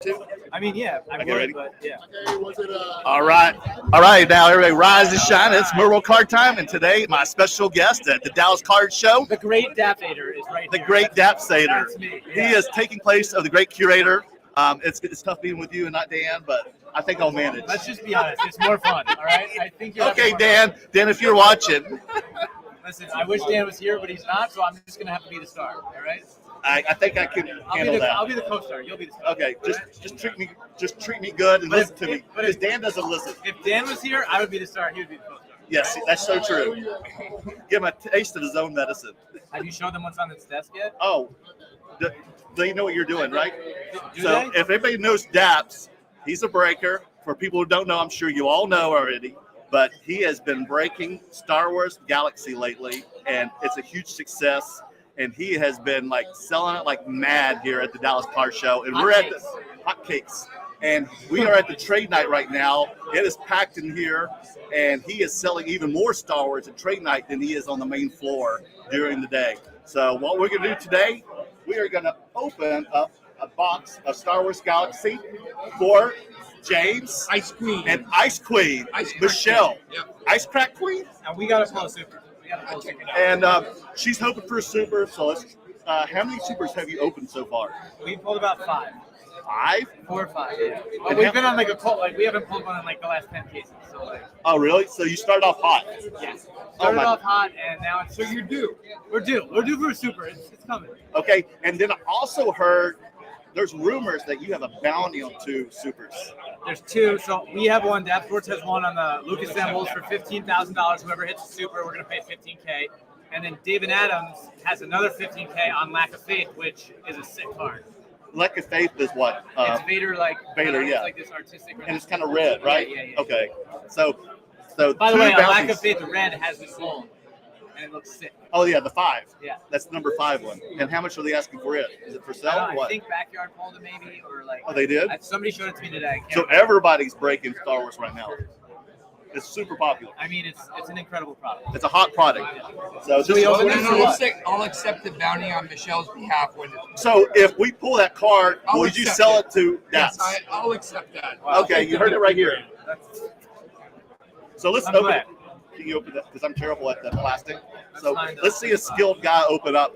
I mean, yeah, I Okay, would, ready? but yeah. All right. Now everybody rise and shine. It's Merle Card time, and today my special guest at the Dallas Card Show, The great Dappvader is right the here. great Dappzsports. That's me. He Yeah. is taking place of the great curator. It's tough being with you and not Dan, but I think I'll manage. Let's just be honest. It's more fun, all right? I think you're Okay, having more Dan. fun. Dan, if you're watching, Listen, I wish Dan was here, but he's not, so I'm just going to have to be the star, all right? I think I can handle that. I'll be the co-star. You'll be the star. Okay, all right? just treat me good and But listen if- to me. but Because if- Dan doesn't listen. If Dan was here, I would be the star. He would be the co-star. Yes, that's so true. Give him a taste of his own medicine. Have you showed them what's on this desk yet? Oh, they know what you're doing, right? Do So they? if everybody knows Daps, he's a breaker. For people who don't know, I'm sure you all know already. But he has been breaking Star Wars Galaxy lately, and it's a huge success. And he has been like selling it like mad here at the Dallas Card Show. And we're at the hotcakes. And we are at the trade night right now. It is packed in here, and he is selling even more Star Wars at trade night than he is on the main floor during the day. So what we're going to do today, we are going to open up a box of Star Wars Galaxy for James Ice Queen. and Ice Queen, Ice Crack Michelle. Queen. Yep. Ice Crack Queen? And we got to pull a super. We got to pull a super now. And she's hoping for a super. So let's, how many supers have you opened so far? We pulled about 5. 5? 4 or 5, yeah. But And we've how- been on like a pull, like we haven't pulled one in like the last 10 cases. So like, Oh, really? So you started off hot. yeah. Oh, Started my- off hot and now it's So you're due. We're due. We're due for a super. It's coming. Okay, and then I also heard there's rumors that you have a bounty on 2 supers. There's 2. So we have one. Dappzsports has one on the Lucas Symbols for $15,000. Whoever hits the super, we're gonna pay $15K. And then David Adams has another $15K on Lack of Faith, which is a sick card. Lack of Faith is what? It's Vader like Vader, it's yeah. like this artistic. And it's kind of red, right? Yeah. Okay. So By the 2 way, on Lack bounties. of Faith, the red has the gold, and it looks sick. Oh yeah, the 5. Yeah. That's the number 5 one. And how much are they asking for it? Is it for sale or I what? think Backyard pulled it maybe, or like. Oh, they did? Somebody showed it to me today. I can't So remember. everybody's breaking Star Wars right now. It's super popular. I mean, it's an incredible product. It's a hot product. So, So we this open is- this or what? I'll accept the bounty on Michelle's behalf when. so if we pull that card, I'll would you accept sell it. it to Yes, Daps? I'll accept that. Okay, you heard it right here. That's- So let's I'm open glad. it. Can you open that? Because I'm terrible at the plastic. That's So fine, though. let's see a skilled guy open up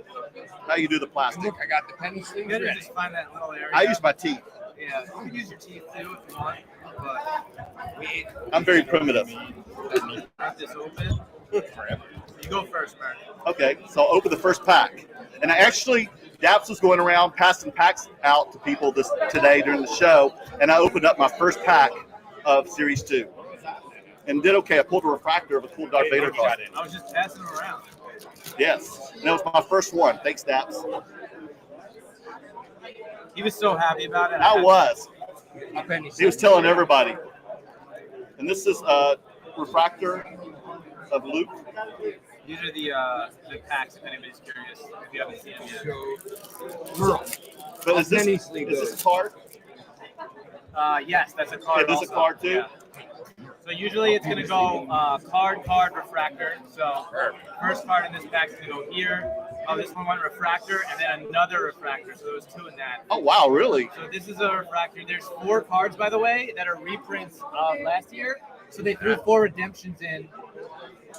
how you do the plastic. Look, I got the penny sleeves You better ready. just find that little area. I use my teeth. Yeah, you can use your teeth too if you want, but I'm very primitive. have this open. You go first, Mark. Okay, so I'll open the first pack. And I actually, Daps was going around passing packs out to people today during the show, and I opened up my first pack of Series 2. And did okay. I pulled a refractor of a cool Darth Vader card. I was just passing them around. Yes, and that was my first one. Thanks, Daps. He was so happy about it. I was. A penny He was telling everybody. And this is a refractor of Luke. These are the packs, if anybody's curious, if you haven't seen them yet. So, Merle. But is Penny this sleeve a card? Yes, that's a card. Yeah, this is a also. card too? Yeah. So usually it's going to go card, refractor. So first card in this pack is going to go here. Oh, this one went refractor, and then another refractor. So there was 2 in that. Oh, wow, really? So this is a refractor. There's 4 cards, by the way, that are reprints of last year. So they threw 4 redemptions in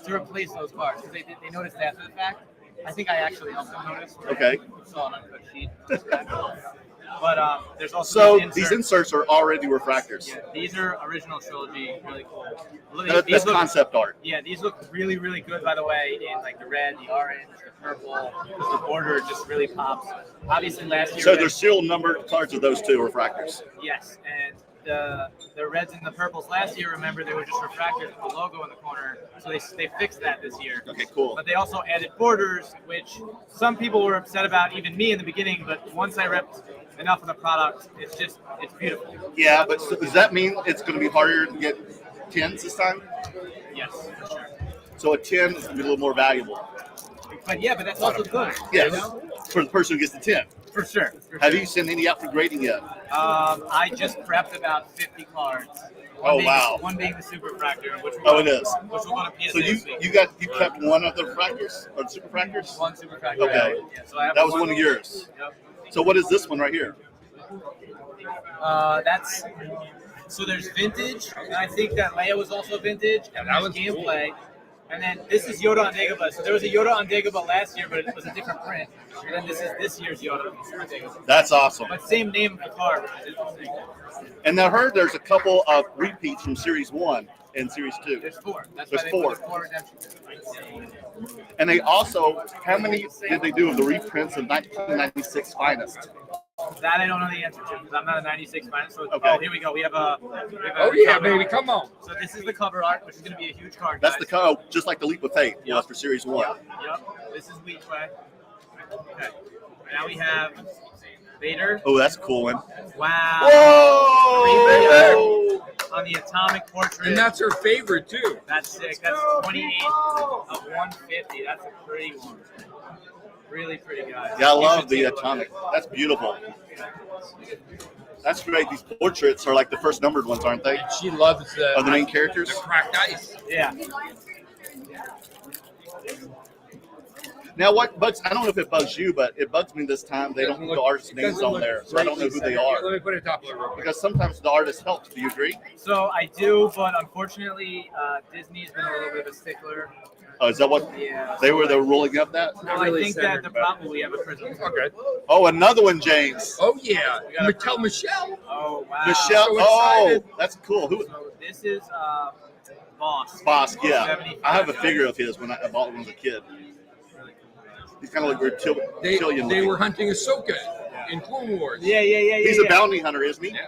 to replace those cards because they noticed after the fact. I think I actually also noticed. Okay. Saw an uncut sheet. But there's also So these these inserts are already refractors. Yeah, these are original trilogy, really cool. That's concept art. Yeah, these look really, really good, by the way, in like the red, the orange, the purple. The border just really pops. Obviously, last year. So there's serial numbered cards of those 2 refractors. Yes, and the reds and the purples last year, remember, they were just refractors with the logo in the corner. So they fixed that this year. Okay, cool. But they also added borders, which some people were upset about, even me in the beginning. But once I ripped enough of the product, it's beautiful. Yeah, but so does that mean it's going to be harder to get 10s this time? Yes, for sure. So a 10 is going to be a little more valuable. But yeah, but that's also good. Yes, You know? for the person who gets the 10. For sure. Have you sent any out for grading yet? I just prepped about 50 cards. Oh, wow. One being the super refractor, which Oh, it is. Which will go to PSA So this week. you kept one of the refractors or the super refractors? One super refractor. Okay. Yeah, so I have That was one of yours. Yep. So what is this one right here? That's so there's vintage, and I think that Leia was also vintage, and that there's was gameplay. And then this is Yoda on Dagobah. So there was a Yoda on Dagobah last year, but it was a different print. And then this is this year's Yoda on Dagobah. That's awesome. But same name of the card, which is interesting. And I heard there's a couple of repeats from Series 1 and Series 2. There's 4. That's There's why they 4. put the 4 redemptions. And they also, how many did they do of the reprints of 1996 Finest? That I don't know the answer to because I'm not a 96 fan. So Okay. oh, here we go. We have a Oh yeah, cover baby, art. come on. So this is the cover art, which is going to be a huge card. That's guys. the code, just like the Leap of Faith was for Series 1. Yep. This is Leap Way. Okay. Now we have Vader. Oh, that's a cool one. Wow. Whoa! On the atomic portrait. And that's her favorite too. That's sick. That's 28 of 150. That's a pretty one. Really pretty guy. Yeah, I You love should the take a look. atomic. That's beautiful. That's great. These portraits are like the first numbered ones, aren't they? And she loves the, Of the main characters? the cracked ice. Yeah. Now, what bugs? I don't know if it bugs you, but it bugs me this time. They don't put the artist names on there, so I don't know who they Let are. me put it top of the real quick. Because sometimes the artist helps. Do you agree? So I do, but unfortunately, Disney's been a little bit of a stickler. Oh, is that what Yeah. they were? They were ruling up that. Well, I think that the problem we have a prism. Okay. Oh, another one, James. Oh yeah. Tell Michelle. Oh wow. Michelle. so Oh, excited. that's cool. Who? So this is Boss. Boss. Yeah, 75. I have a figure of his when I bought one as a kid. He's kind of like They reptilian. they looking. were hunting Ahsoka in Clone Wars. Yeah. He's a bounty hunter, isn't he? Yeah.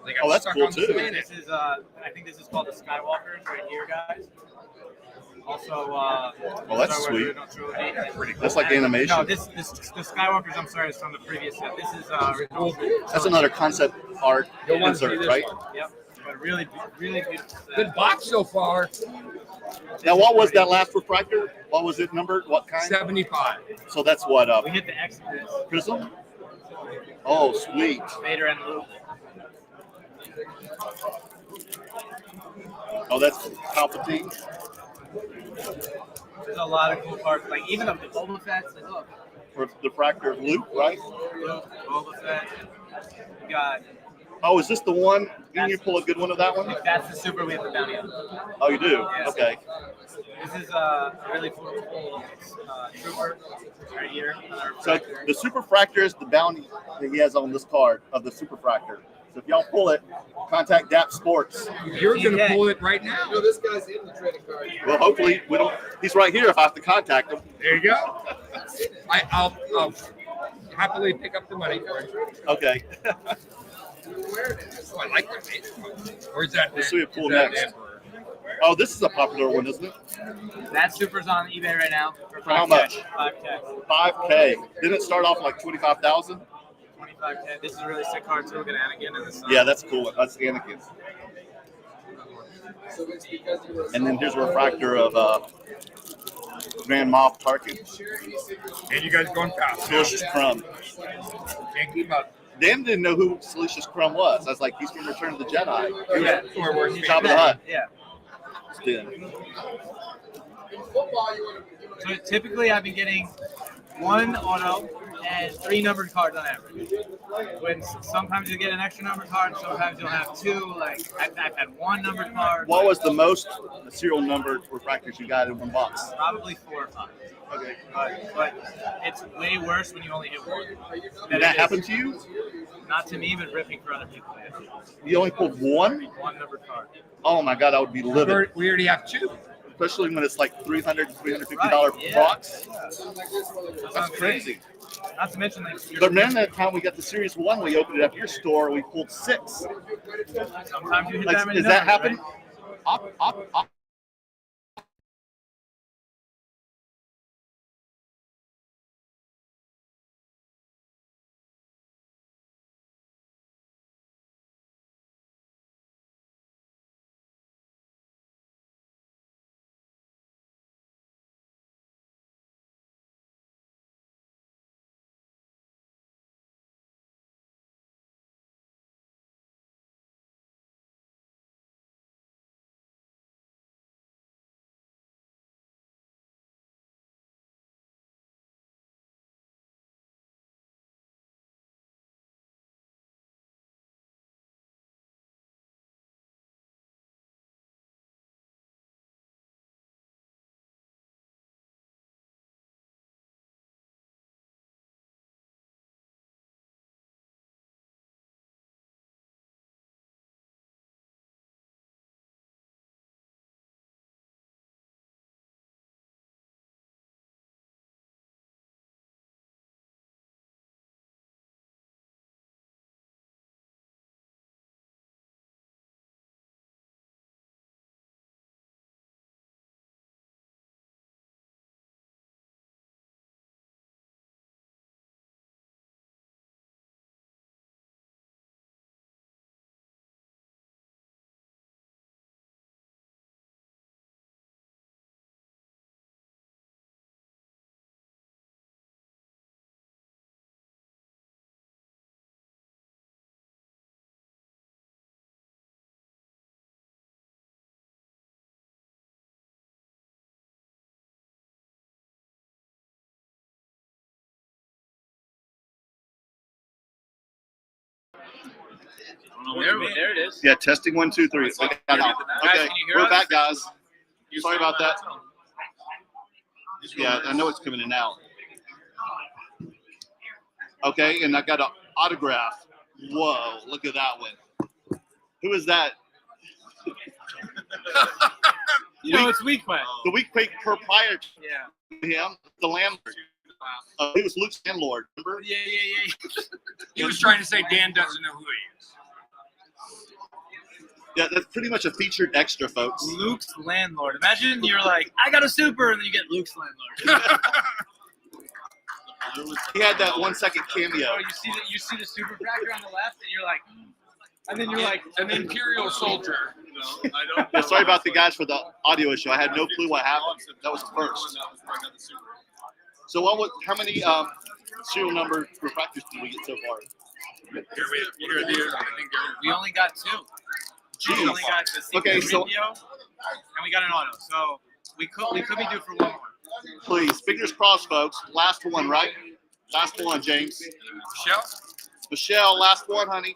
They got Oh, that's stuck cool, on the too. planet. This is I think this is called the Skywalkers right here, guys. Also, oh, that's sweet. That's like animation. No, this the Skywalkers. I'm sorry, is from the previous set. This is That's another concept art You'll want to see insert, this right? one. Yep, but really beautiful set. Good box so far. Now, what was that last refractor? What was it numbered? What kind? 75. So that's what We hit the X of this. Prism. Oh, sweet. Vader and Luke. Oh, that's Palpatine. There's a lot of cool parts, like even of the Boba Fett's. Like, look, For the refractor of Luke, right? Luke, Boba Fett. You got. Oh, is this the one? Can you pull a good one of that one? If that's the super, we have the bounty on. Oh, you do? Yeah. Okay. This is a really cool trooper right here. On our So refractor. the superfractor is the bounty that he has on this card of the superfractor. So if y'all pull it, contact Dappzsports. You're going to Okay. pull it right now. this guy's in the trading card. Well, hopefully we don't. He's right here if I have to contact him. There you go. I'll happily pick up the money for you. Okay. Oh, I like that name. Or is that? Let's see what pull is that next. Emperor? Oh, this is a popular one, isn't it? That super's on eBay right now for For how 5K. much? 5K. 5K. Didn't it start off like 25,000? 25K. This is a really sick card too. Look at Anakin in the sun. Yeah, that's cool. That's Anakin. So it's because you were And then here's a refractor of Grand Moff Tarkin. And you guys going fast. Delicious Crumb. Can't keep up. Dan didn't know who Delicious Crumb was. I was like, he's from Return of the Jedi. Yeah. Or worse, Top of the Hut. Yeah. Dan. in football. You want to. So typically I've been getting one auto and 3 numbered cards on average. When sometimes you get an extra numbered card, sometimes you'll have 2. Like I've had 1 numbered card. What was the most serial numbered refractors you got in one box? Probably 4 or 5. Okay. But it's way worse when you only hit 1. Did that happen to you? Not to me, but ripping for other people. Yeah. You only pulled one? 1 numbered card. Oh my God, I would be livid. We already have 2. Especially when it's like $300, $350 Right, yeah. box. That's That's crazy. Not to mention, like, But then that time we got the Series 1, we opened it up your store, we pulled 6. sometimes you hit Like, that many does that numbers, happen? right? There it is. Yeah, testing 1, 2, 3. We got it. Guys, Okay, can you hear we're us? back, guys. Sorry about that. Yeah, I know it's coming in now. Okay, and I got an autograph. Whoa, look at that one. Who is that? It's Week Way. The Week proprietor. Yeah. Him, the landlord. He was Luke's landlord, remember? Yeah. He was trying to say Dan doesn't know who he is. Yeah, that's pretty much a featured extra, folks. Luke's landlord. Imagine you're like, I got a super, and then you get Luke's landlord. He had that 1 second cameo. Oh, you see the super fractor on the left, and you're like, and then you're like, An Imperial soldier. No, I don't. Yeah, sorry about the guys for the audio issue. I had no clue what happened. That was the first. So how many serial number refractors did we get so far? we only got 2. We only got the Okay, so- video, and we got an auto. So we could be due for one more. Please, fingers crossed, folks. Last one, right? Last one, James. Michelle? Michelle, last one, honey.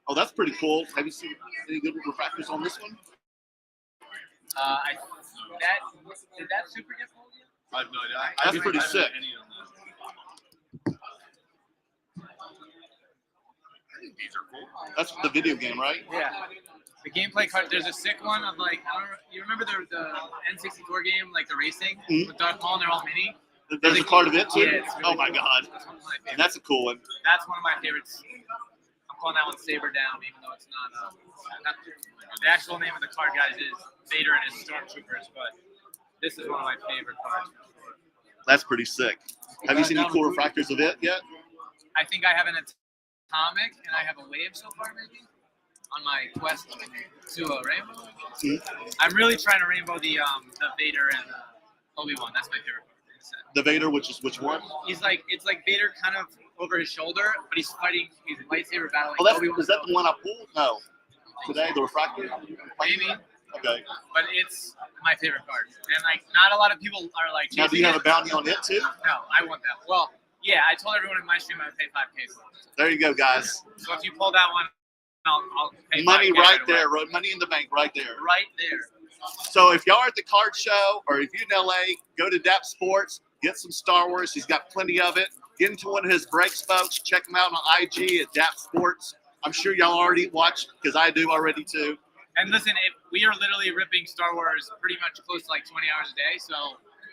Oh, that's pretty cool. Have you seen any good refractors on this one? Did that super get pulled yet? I have no idea. That's pretty sick. These are cool. That's the video game, right? Yeah. The gameplay card. There's a sick one of like you remember the N64 game, like the racing with Darth Maul, and they're all mini. There's a card of it too. Yeah, it's really Oh my cool. God, That's one of my favorites. that's a cool one. That's one of my favorites. I'm calling that one Saber Down, even though it's not. The actual name of the card, guys, is Vader and his Stormtroopers, but this is one of my favorite cards. That's pretty sick. Have you seen any cool refractors of it yet? I think I have an Atomic and I have a Wave so far, maybe, on my quest to a Rainbow. I'm really trying to Rainbow the Vader and Obi-Wan. That's my favorite card in the set. The Vader, which one? It's like Vader kind of over his shoulder, but he's fighting. He's a lightsaber battling. Oh, Obi-Wan. is that the one I pulled? No. Today, the refractor? Maybe, Okay. but it's my favorite card. And like, not a lot of people are like. Now, do you have a bounty on it too? No, I want that. Well, yeah, I told everyone in my stream I would pay $5K for it. There you go, guys. So if you pull that one, I'll pay Money 5K right away. there. Money in the bank right there. Right there. So if y'all are at the card show or if you're in LA, go to Dappzsports, get some Star Wars. He's got plenty of it. Get into one of his breaks, folks. Check him out on IG at Dappzsports. I'm sure y'all already watched because I do already too. And listen, we are literally ripping Star Wars pretty much close to like 20 hours a day. So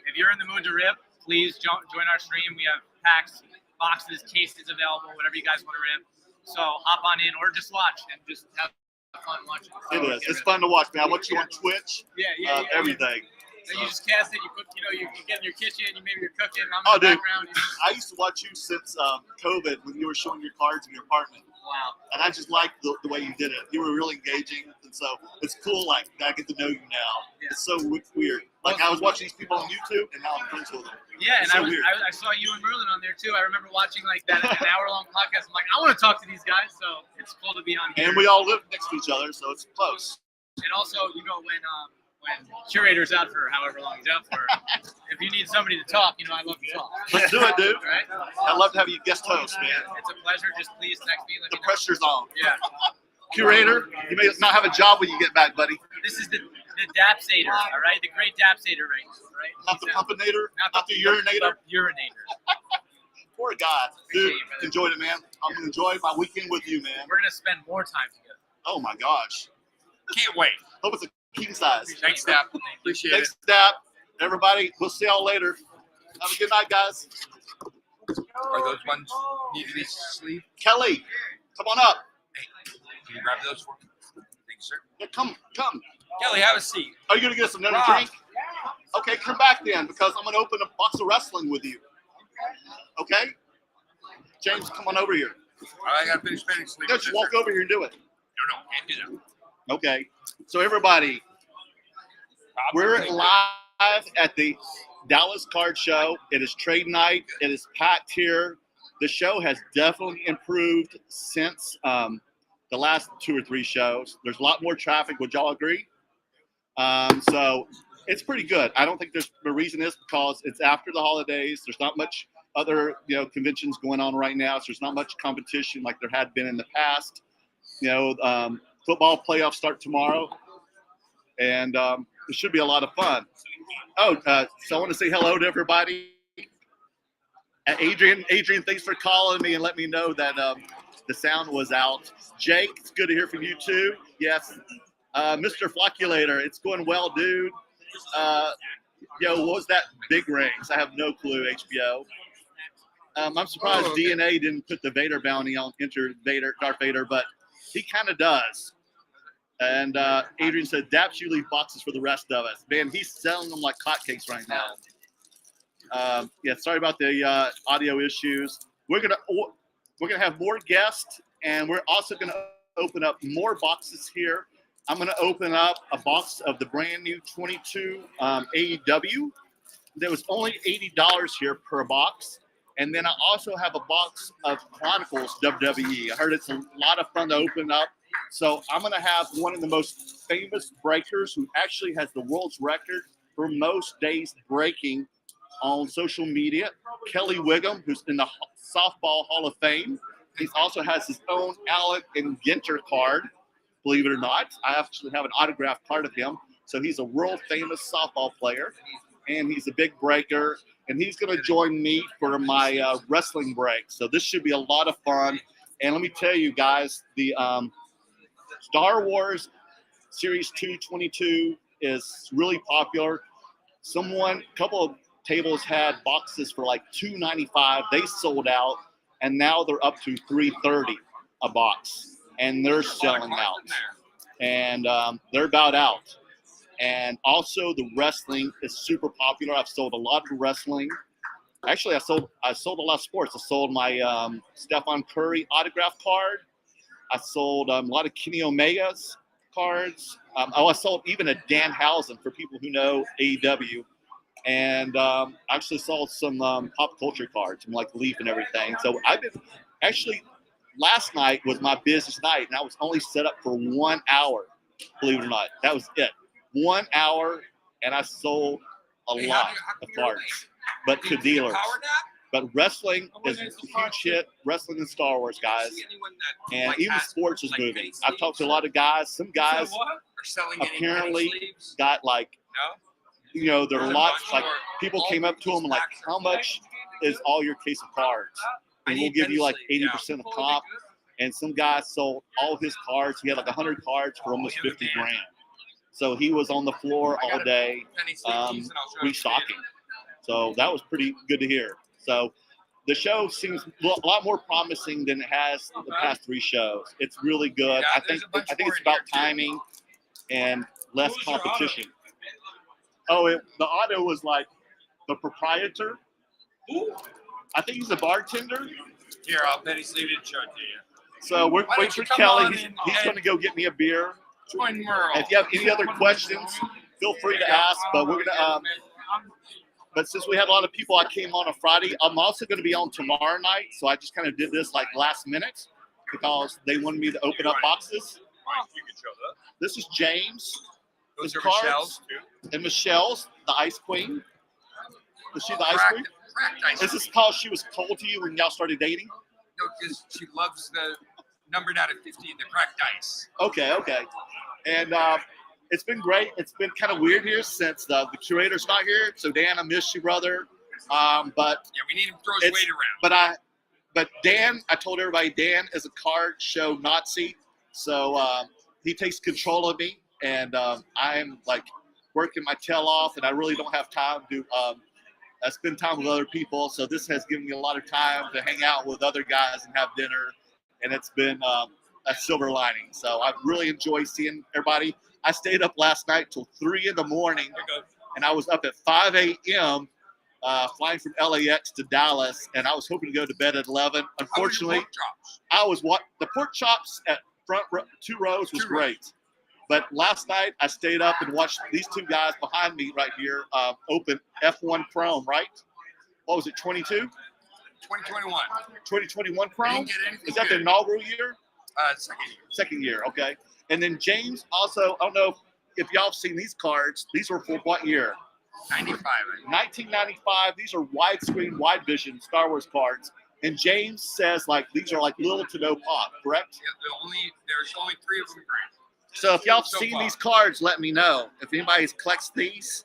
if you're in the mood to rip, please join our stream. We have packs, boxes, cases available, whatever you guys want to rip. So hop on in or just watch and just have fun watching. It is. It's fun to watch, man. I watch you on Twitch. Yeah. Everything. So you just cast it. You cook. You get in your kitchen. Maybe you're cooking. I'm Oh, in the dude. background. I used to watch you since COVID when you were showing your cards in your apartment. Wow. And I just liked the way you did it. You were really engaging. And so it's cool, like, that I get to know you now. Yeah. It's so weird. Like, I was watching these people on YouTube, and now I'm friends with them. Yeah, and It's so weird. I saw you and Merlin on there too. I remember watching like that an hour-long podcast. I'm like, I want to talk to these guys, so it's cool to be on here. And we all live next to each other, so it's close. And also, when Curator's out for however long he's out for, if you need somebody to talk, I love to talk. Let's do it, dude. Right? I'd love to have you guest host, man. It's a pleasure. Just please text me. Let The me know. pressure's on. Yeah. Curator, you may not have a job when you get back, buddy. This is the Dappzator, all right? The great Dappzator right here, right? Not the pumpinator, Not not the urinator. The urinator. Poor guy. Dude, enjoyed it, man. I'm going to enjoy my weekend with you, man. We're going to spend more time together. Oh, my gosh. Can't wait. Hope it's a king size. Thanks, Dap. Appreciate Thanks, Dap. Everybody, we'll see y'all later. Have a good night, guys. Are those ones need to be sleeved? Kelly, come on up. Can you grab those for me? Thanks, sir. Yeah, come. Kelly, have a seat. Are you going to get us another Rob. drink? Okay, come back then, because I'm going to open a box of wrestling with you. Okay? James, come on over here. I got to finish spending sleep. Just walk over here and do it. No, can't do that. Okay. So everybody, we're live at the Dallas Card Show. It is trade night. It is packed here. The show has definitely improved since the last 2 or 3 shows. There's a lot more traffic. Would y'all agree? So it's pretty good. I don't think the reason is because it's after the holidays. There's not much other conventions going on right now, so there's not much competition like there had been in the past. Football playoffs start tomorrow, and it should be a lot of fun. So I want to say hello to everybody. Adrian, thanks for calling me and let me know that the sound was out. Jake, it's good to hear from you too. Yes. Mr. Flocculator, it's going well, dude. What was that? Big Rings. I have no clue, HBO. I'm surprised DNA didn't put the Vader bounty on Darth Vader, but he kind of does. And Adrian said, Daps, you leave boxes for the rest of us. Man, he's selling them like hotcakes right now. Sorry about the audio issues. We're gonna have more guests, and we're also gonna open up more boxes here. I'm gonna open up a box of the brand new 22 AEW. There was only $80 here per box, and then I also have a box of Chronicles WWE. I heard it's a lot of fun to open up. So I'm gonna have one of the most famous breakers who actually has the world's record for most days breaking on social media, Kelly Wiggum, who's in the Softball Hall of Fame. He also has his own Alec and Ginter card, believe it or not. I actually have an autographed card of him. So he's a world famous softball player, and he's a big breaker, and he's going to join me for my wrestling break. So this should be a lot of fun. And let me tell you guys, the Star Wars Series 222 is really popular. A couple of tables had boxes for like $295. They sold out, and now they're up to $330 a box, and they're selling out. And they're about out. And also the wrestling is super popular. I've sold a lot of wrestling. Actually, I sold a lot of sports. I sold my Stephen Curry autograph card. I sold a lot of Kenny Omega's cards. I sold even a Danhausen for people who know AEW. And actually sold some pop culture cards from like Leaf and everything. So I've been last night was my busiest night, and I was only set up for 1 hour, believe it or not. That was it. 1 hour, and I sold a lot of cards, but to dealers. But wrestling is a huge hit. Wrestling and Star Wars, guys. And even sports is moving. I've talked to a lot of guys. Some guys apparently got like, there are lots, like people came up to them and like, how much is all your case of cards? And we'll give you like 80% of comp. And some guy sold all his cards. He had like 100 cards for almost 50 grand. So he was on the floor all day restocking. So that was pretty good to hear. So the show seems a lot more promising than it has the past 3 shows. It's really good. I think it's about timing and less competition. The audio was like the proprietor. I think he's a bartender. Here, I'll bet he's leaving it to you. So we're waiting for Kelly. He's going to go get me a beer. Join Merle. If you have any other questions, feel free to ask. But we're gonna. But since we had a lot of people, I came on Friday. I'm also going to be on tomorrow night. So I just kind of did this like last minute because they wanted me to open up boxes. This is James. Those are cards. Michelle's too. And Michelle's, the Ice Queen. Is she the Ice Queen? Cracked ice Is this because she was cold to you when y'all started dating? No, because she loves the numbered out of 50, the cracked ice. Okay. And it's been great. It's been kind of weird here since the curator's not here. So Dan, I miss you, brother. But yeah, we need him to throw his weight around. But Dan, I told everybody, Dan is a card show Nazi. So he takes control of me, and I'm like working my tail off, and I really don't have time to spend time with other people. So this has given me a lot of time to hang out with other guys and have dinner, and it's been a silver lining. So I've really enjoyed seeing everybody. I stayed up last night till 3 in the morning, and I was up at 5 a.m. Flying from LAX to Dallas, and I was hoping to go to bed at 11. Unfortunately, the pork chops at front 2 rows was great. But last night I stayed up and watched these 2 guys behind me right here open F1 Chrome, right? What was it, 22? 2021. 2021 Chrome? Is that the inaugural year? Second year, okay. And then James also, I don't know if y'all have seen these cards. These were for what year? 95. 1995. These are widescreen, wide vision Star Wars cards. And James says like these are like little to no pop, correct? Yeah, there's only 3 of them green. So if y'all have So seen far. these cards, let me know. If anybody collects these,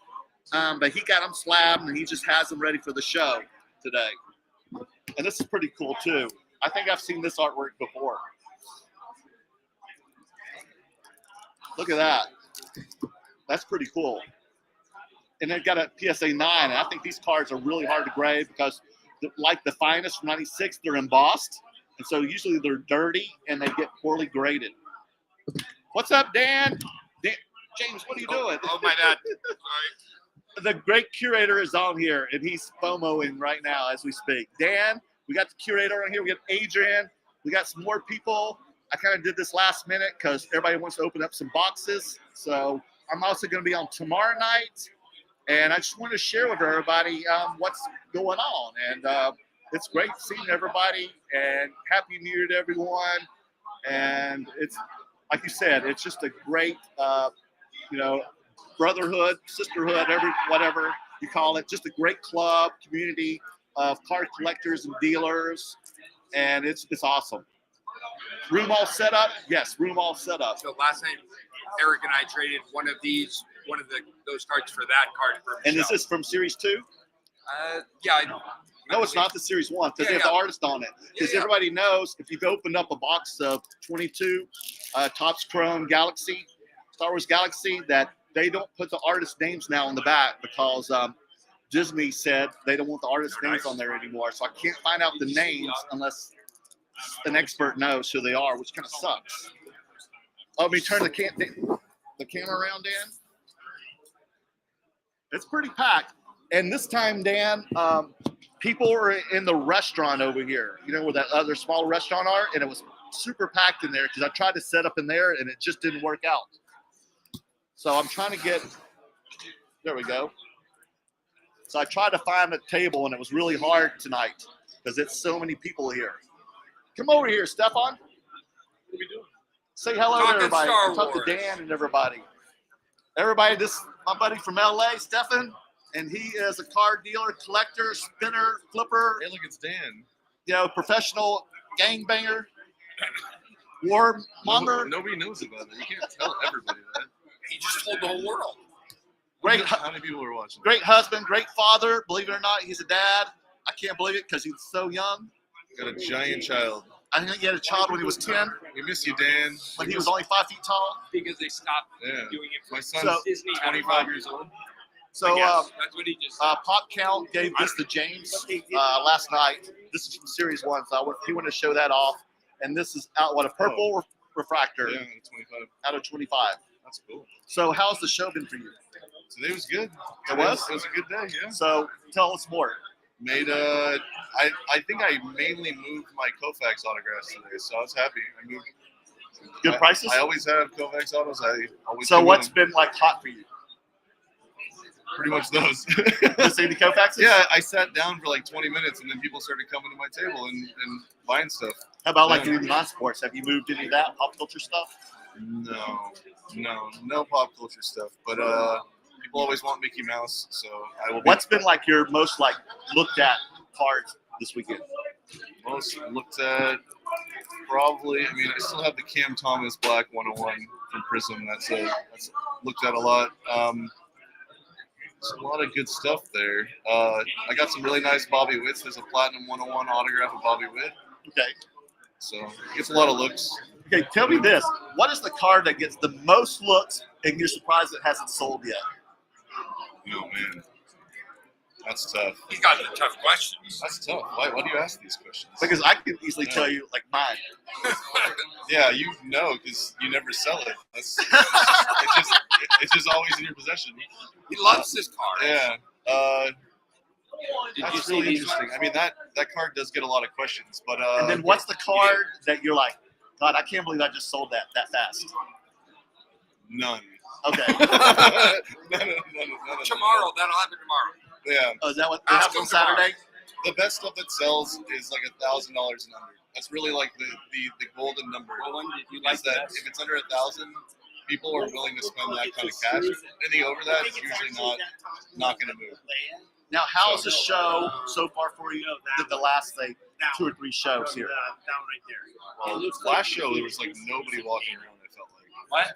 but he got them slabbed and he just has them ready for the show today. And this is pretty cool too. I think I've seen this artwork before. Look at that. That's pretty cool. And they've got a PSA 9, and I think these cards are really hard to grade because, like the finest from '96, they're embossed, and so usually they're dirty and they get poorly graded. What's up, Dan? James, what are you doing? Oh, my dad. Sorry. The great curator is on here, and he's FOMOing right now as we speak. Dan, we got the curator on here. We got Adrian. We got some more people. I kind of did this last minute because everybody wants to open up some boxes. So I'm also going to be on tomorrow night. And I just want to share with everybody what's going on. And it's great seeing everybody. And Happy New Year to everyone. And it's, like you said, it's just a great, brotherhood, sisterhood, whatever you call it. Just a great club, community of card collectors and dealers. And it's awesome. Room all set up? Yes, room all set up. So last night, Eric and I traded one of those cards for that card for And Michelle. is this from Series 2? Yeah. No, it's not the Series 1 because they have the artist on it. Because Yeah. everybody knows if you've opened up a box of 22 Topps Chrome Galaxy, Star Wars Galaxy, that they don't put the artist names now on the back because Disney said they don't want the artist names on there anymore. So I can't find out the names unless an expert knows who they are, which kind of sucks. Let me turn the camera around, Dan. It's pretty packed. And this time, Dan, people are in the restaurant over here, where that other small restaurant are, and it was super packed in there because I tried to set up in there and it just didn't work out. So I'm trying to there we go. So I tried to find a table and it was really hard tonight because it's so many people here. Come over here, Stefan. What are we doing? Say hello to everybody. Talk to Dan and everybody. Everybody, this is my buddy from LA, Stefan, and he is a card dealer, collector, spinner, flipper. Hey, look, it's Dan. Professional gangbanger, warmonger. Nobody knows about it. You can't tell everybody that. He just told the whole world. How many people are watching? Great husband, great father. Believe it or not, he's a dad. I can't believe it because he's so young. Got a giant child. I think he had a child when he was 10, We miss you, Dan. when he was only 5 feet tall. Because they stopped Yeah. doing it for My son's So- Disney. 25 years old. So Yes, that's what he just said. Pop Count gave this to James last night. This is from Series 1, so he wanted to show that off. And this is a purple refractor Yeah, 25. out of 25. That's cool. So how's the show been for you? Today was good. It was? It was a good day, yeah. So tell us more. Made I think I mainly moved my Kofax autographs today, so I was happy. I moved. Good prices? I always have Kofax autos. I always So do what's them. been like hot for you? Pretty much those. Just see the Kofaxes? Yeah, I sat down for like 20 minutes, and then people started coming to my table and buying stuff. How about like Yeah. doing non-sports? Have you moved any of that pop culture stuff? No pop culture stuff. But people always want Mickey Mouse, so I will. What's been like your most like looked at cards this weekend? Most looked at? Probably. I mean, I still have the Cam Thomas Black 101 from Prism. That's looked at a lot. There's a lot of good stuff there. I got some really nice Bobby Witts. There's a Platinum 101 autograph of Bobby Witt. Okay. So it gets a lot of looks. Okay, tell me this. What is the card that gets the most looks and you're surprised it hasn't sold yet? Oh, man. That's tough. He's got the tough questions. That's tough. Why do you ask these questions? Because I can easily tell you like mine. Yeah, you know, because you never sell it. It's just always in your possession. He loves this card. Yeah. Did you That's see really these interesting. ones? I mean, that card does get a lot of questions, but And then what's the card that you're like, God, I can't believe I just sold that fast? none. Okay. None. Tomorrow, that'll happen tomorrow. Yeah. Oh, is that what Ask happens him on tomorrow. Saturday? The best stuff that sells is like $1,000 and under. That's really like the golden number. Well, when did you Is like that that? if it's under 1,000, people are willing to spend that kind of cash. Anything over that is usually not going to move. Now, how's the show so far for you? The last, say, 2 or 3 shows here. Well, last show there was like nobody walking around. I felt like. What?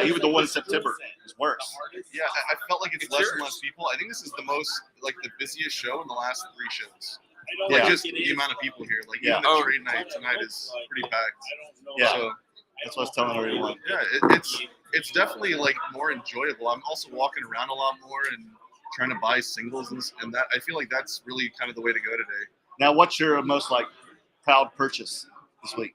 Yeah, even the one in September was worse. Yeah, I felt like it's less and less people. I think this is the most like the busiest show in the last 3 shows. Like just the amount of people here. Like even the trade night tonight is pretty packed. Yeah, So, that's what I was telling everyone. yeah, it's definitely like more enjoyable. I'm also walking around a lot more and trying to buy singles and that. I feel like that's really kind of the way to go today. Now, what's your most like proud purchase this week?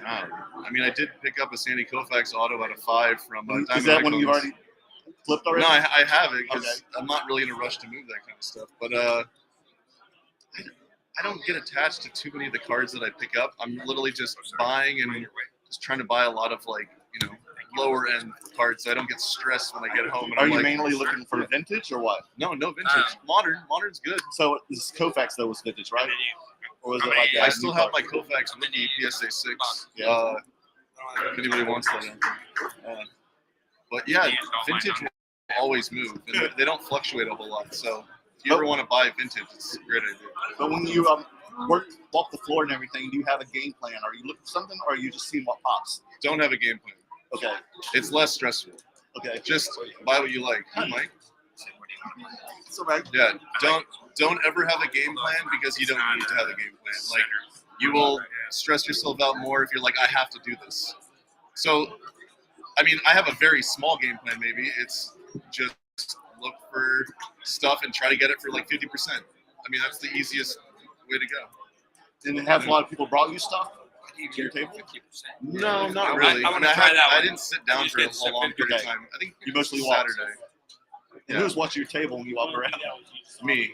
I mean, I did pick up a Sandy Koufax auto out of 5 from Is Diamond that one Icons. you already flipped already? No, I have it because Okay. I'm not really in a rush to move that kind of stuff. But I don't get attached to too many of the cards that I pick up. I'm literally just buying and just trying to buy a lot of like, lower end cards so I don't get stressed when I get home. And Are I'm you like, mainly looking for vintage or what? No vintage. Modern's good. So this Koufax though was vintage, right? Or was it like I a still new have card? my Koufax rookie PSA 6. Yeah. If anybody wants that. But yeah, vintage will always move. And they don't fluctuate a whole lot. So if you ever want to buy vintage, it's a great idea. But when you walk the floor and everything, do you have a game plan? Are you looking for something, or are you just seeing what pops? Don't have a game plan. Okay. It's less stressful. Okay. Just buy what you like. Hi, Mike. It's all right. Yeah. Don't ever have a game plan because you don't need to have a game plan. Like you will stress yourself out more if you're like, I have to do this. So, I mean, I have a very small game plan. Maybe it's just look for stuff and try to get it for like 50%. I mean, that's the easiest way to go. And have a lot of people brought you stuff to your table? No, not really. I wanna try that I one. didn't sit down for a long period of Okay. time. I think You mostly walked. Saturday. And who's watching your table when you walk around? Me.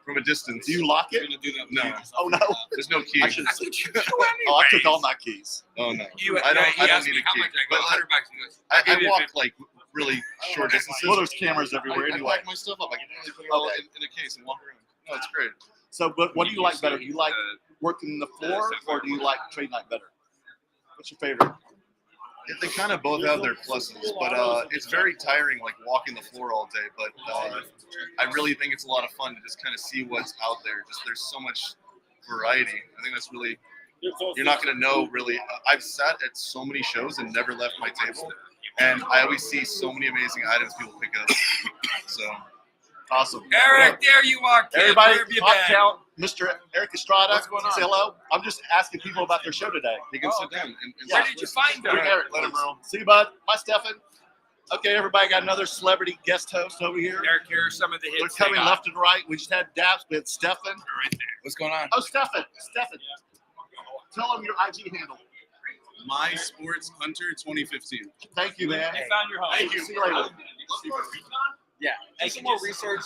From a distance. Do you lock it? No. Oh no! There's no key. I should. Oh, I took all my keys. Oh no. You, I don't he need asked a me key. how much I But go, $100. He goes, I walk like really short distances. Well, there's cameras everywhere I anyway. pack my stuff up. I can really put it all in a case and walk around. No, it's great. So, but what do you like better? Do you like working the floor, or do you like trade night better? What's your favorite? They kind of both have their pluses, but it's very tiring, like walking the floor all day. But I really think it's a lot of fun to just kind of see what's out there. Just there's so much variety. I think that's really you're not going to know really. I've sat at so many shows and never left my table, and I always see so many amazing items people pick up. So Awesome. Eric, there you are, kid. Everybody, Where have you top been? count, Mr. Erik Estrada. What's going on? Say hello. I'm just asking people about their show today. you can sit okay. down. And Where did you find them? Bring Eric. Let him roll. See you, bud. Bye, Stefan. Okay, everybody got another celebrity guest host over here. Eric, here are some of the They're hits. they coming got. left and right. We just had Daps with Stefan. Right there. What's going on? Oh, Stefan. Tell them your IG handle. My Sports Hunter 2015. Thank you, man. You found your home. Thank you. See you later. Yeah. Do some more research.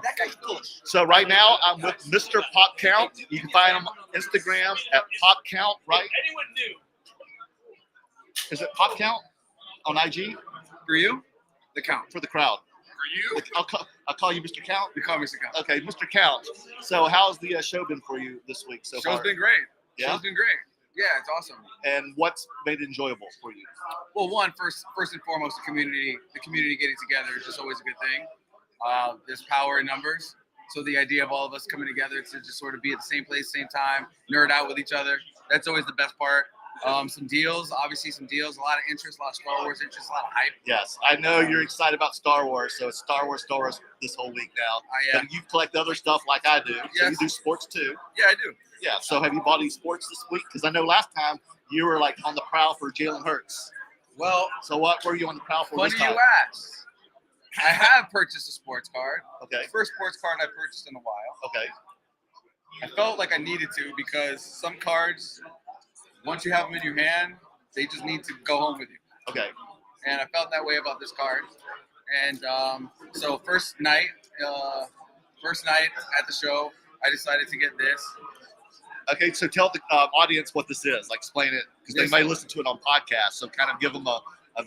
That guy's push. So right now I'm with Mr. Pop Count. You can find him on Instagram at Pop Count, right? Anyone new? Is it Pop Count on IG For you? The count. for the crowd? For you? I'll call you Mr. Count. The comics account. Okay, Mr. Count. So how's the show been for you this week so Show's far? been great. Yeah? Show's been great. Yeah, it's awesome. And what's made it enjoyable for you? Well, first and foremost, the community getting together is just always a good thing. There's power in numbers. So the idea of all of us coming together to just sort of be at the same place, same time, nerd out with each other. That's always the best part. Some deals, a lot of interest, a lot of Star Wars interest, a lot of hype. Yes, I know you're excited about Star Wars, so it's Star Wars this whole week now. Yeah. But you collect other stuff like I do. So Yes. you do sports too. Yeah, I do. Yeah. So have you bought any sports this week? Because I know last time you were like on the prowl for Jalen Hurts. Well, So what were you on the prowl for funny this time? you ask. I have purchased a sports card. Okay. The first sports card I purchased in a while. Okay. I felt like I needed to because some cards, once you have them in your hand, they just need to go home with you. Okay. And I felt that way about this card. And so first night at the show, I decided to get this. Okay. So tell the audience what this is. Like explain it because Yes. they may listen to it on podcast. So kind of give them a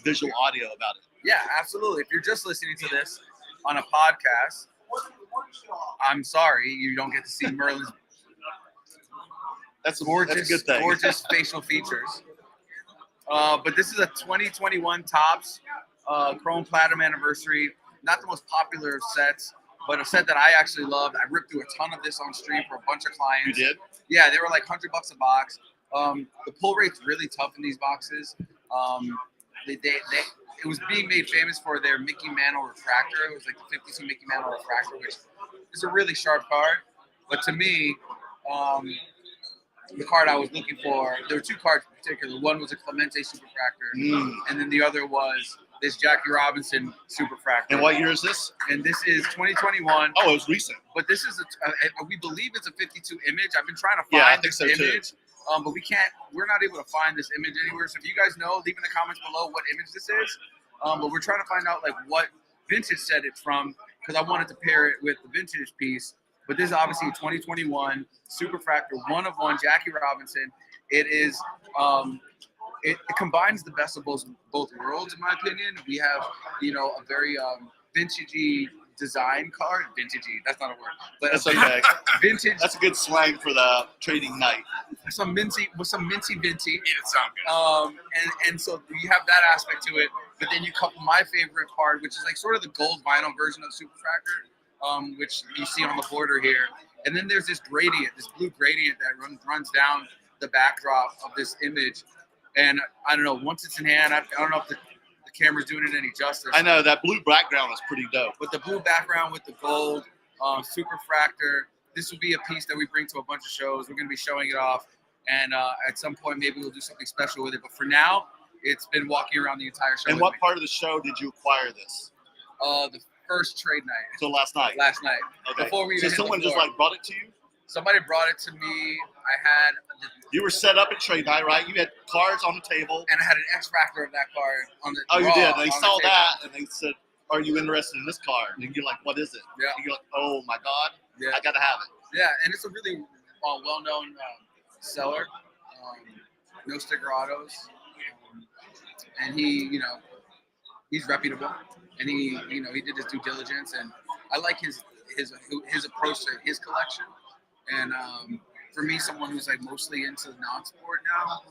visual audio about it. Yeah, absolutely. If you're just listening to this on a podcast, I'm sorry you don't get to see Merlin's That's gorgeous, That's a good thing. gorgeous facial features. But this is a 2021 Topps Chrome Platinum Anniversary. Not the most popular of sets, but a set that I actually loved. I ripped through a ton of this on stream for a bunch of clients. You did? Yeah, they were like $100 a box. The pull rate's really tough in these boxes. It was being made famous for their Mickey Mantle refractor. It was like the 52 Mickey Mantle refractor, which is a really sharp card. But to me, the card I was looking for, there were two cards in particular. One was a Clemente Superfractor, and then the other was this Jackie Robinson Superfractor. And what year is this? And this is 2021. Oh, it was recent. But this is we believe it's a 52 image. I've been trying to Yeah, I find think this so too. image, but we're not able to find this image anywhere. So if you guys know, leave in the comments below what image this is. But we're trying to find out like what vintage set it's from, because I wanted to pair it with the vintage piece. But this is obviously a 2021 Superfractor 1-of-1 Jackie Robinson. It is it combines the best of both worlds, in my opinion. We have, a very vintagey design card. Vintagey, that's not a word, but That's okay. Vintage. That's a good slang for the trading night. Some minty. It sounds good. And so you have that aspect to it, but then you couple my favorite card, which is like sort of the gold vinyl version of Superfractor, which you see on the border here. And then there's this gradient, this blue gradient that runs down the backdrop of this image. And I don't know, once it's in hand, I don't know if the camera's doing it any justice. I know that blue background is pretty dope. But the blue background with the gold Superfractor, this will be a piece that we bring to a bunch of shows. We're going to be showing it off. And at some point, maybe we'll do something special with it. But for now, it's been walking around the entire show. And what part of the show did you acquire this? The first trade night. So last night. Last night. Okay. Before we so even hit someone the just floor. like brought it to you? Somebody brought it to me. I had You were set up at trade night, right? You had cards on the table. and I had an X-Factor of that card on the Oh, you raw did. They on the saw table. that and they said, "Are you interested in this card?" And you're like, "What is it?" Yeah. And you're like, "Oh my God, Yeah. I gotta have it." Yeah, and it's a really well-known seller. No sticker autos, and he, he's reputable, and he did his due diligence, and I like his approach to his collection. And for me, someone who's like mostly into non-sport now,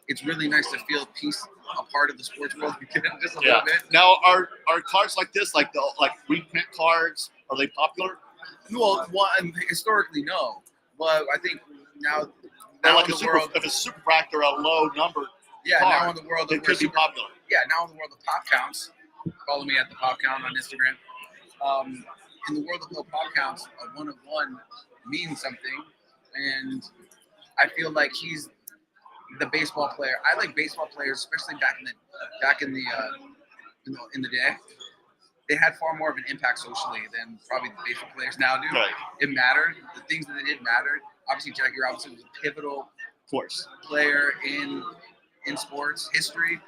it's really nice to feel a part of the sports world again, just a little bit. Now, are cards like this, like reprint cards, are they popular? Well, one, historically, no, but I think now Like in the world, if it's Superfractor, a low number, yeah, card, now in the world it could be popular. Yeah, now in the world of pop counts, follow me at the pop count on Instagram. In the world of low pop counts, a 1-of-1 means something, and I feel like he's the baseball player. I like baseball players, especially back in the day. They had far more of an impact socially than probably the baseball players now do. Right. It mattered. The things that they did mattered. Obviously, Jackie Robinson was a pivotal Of course. player in sports history,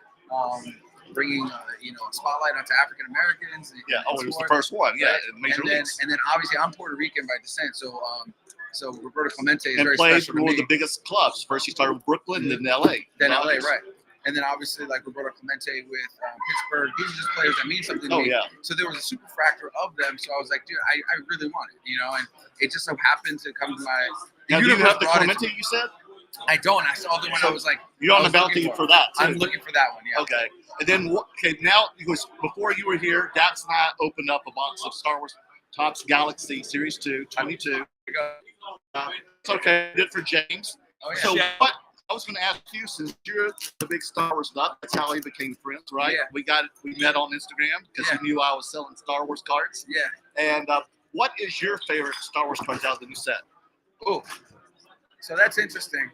bringing a spotlight onto African Americans. Yeah. Oh, it was the first one. Yeah, in Major Leagues. And then obviously I'm Puerto Rican by descent, so Roberto Clemente is And very played special for to one me. of the biggest clubs. First, he started with Brooklyn, then LA. Then LA, right? And then obviously like Roberto Clemente with Pittsburgh. These are just players that mean something to Oh me. yeah. So there was a Superfractor of them. So I was like, dude, I really want it, and it just so happened to come to my. Now, do you universe have the brought it Clemente you said? I don't. I saw the one. I was like, You're on I the was bounty looking for that too. I'm looking for that one. Yeah. Okay. And then, now, because before you were here, Daps and I opened up a box of Star Wars Topps Galaxy Series 2, 22. It's okay. I did it for James. Oh yeah. So what I was going to ask you, since you're the big Star Wars nut, that's how we became friends, right? Yeah. We met on Instagram because you knew I was selling Star Wars cards. Yeah. And what is your favorite Star Wars cards out of the new set? Oh, so that's interesting.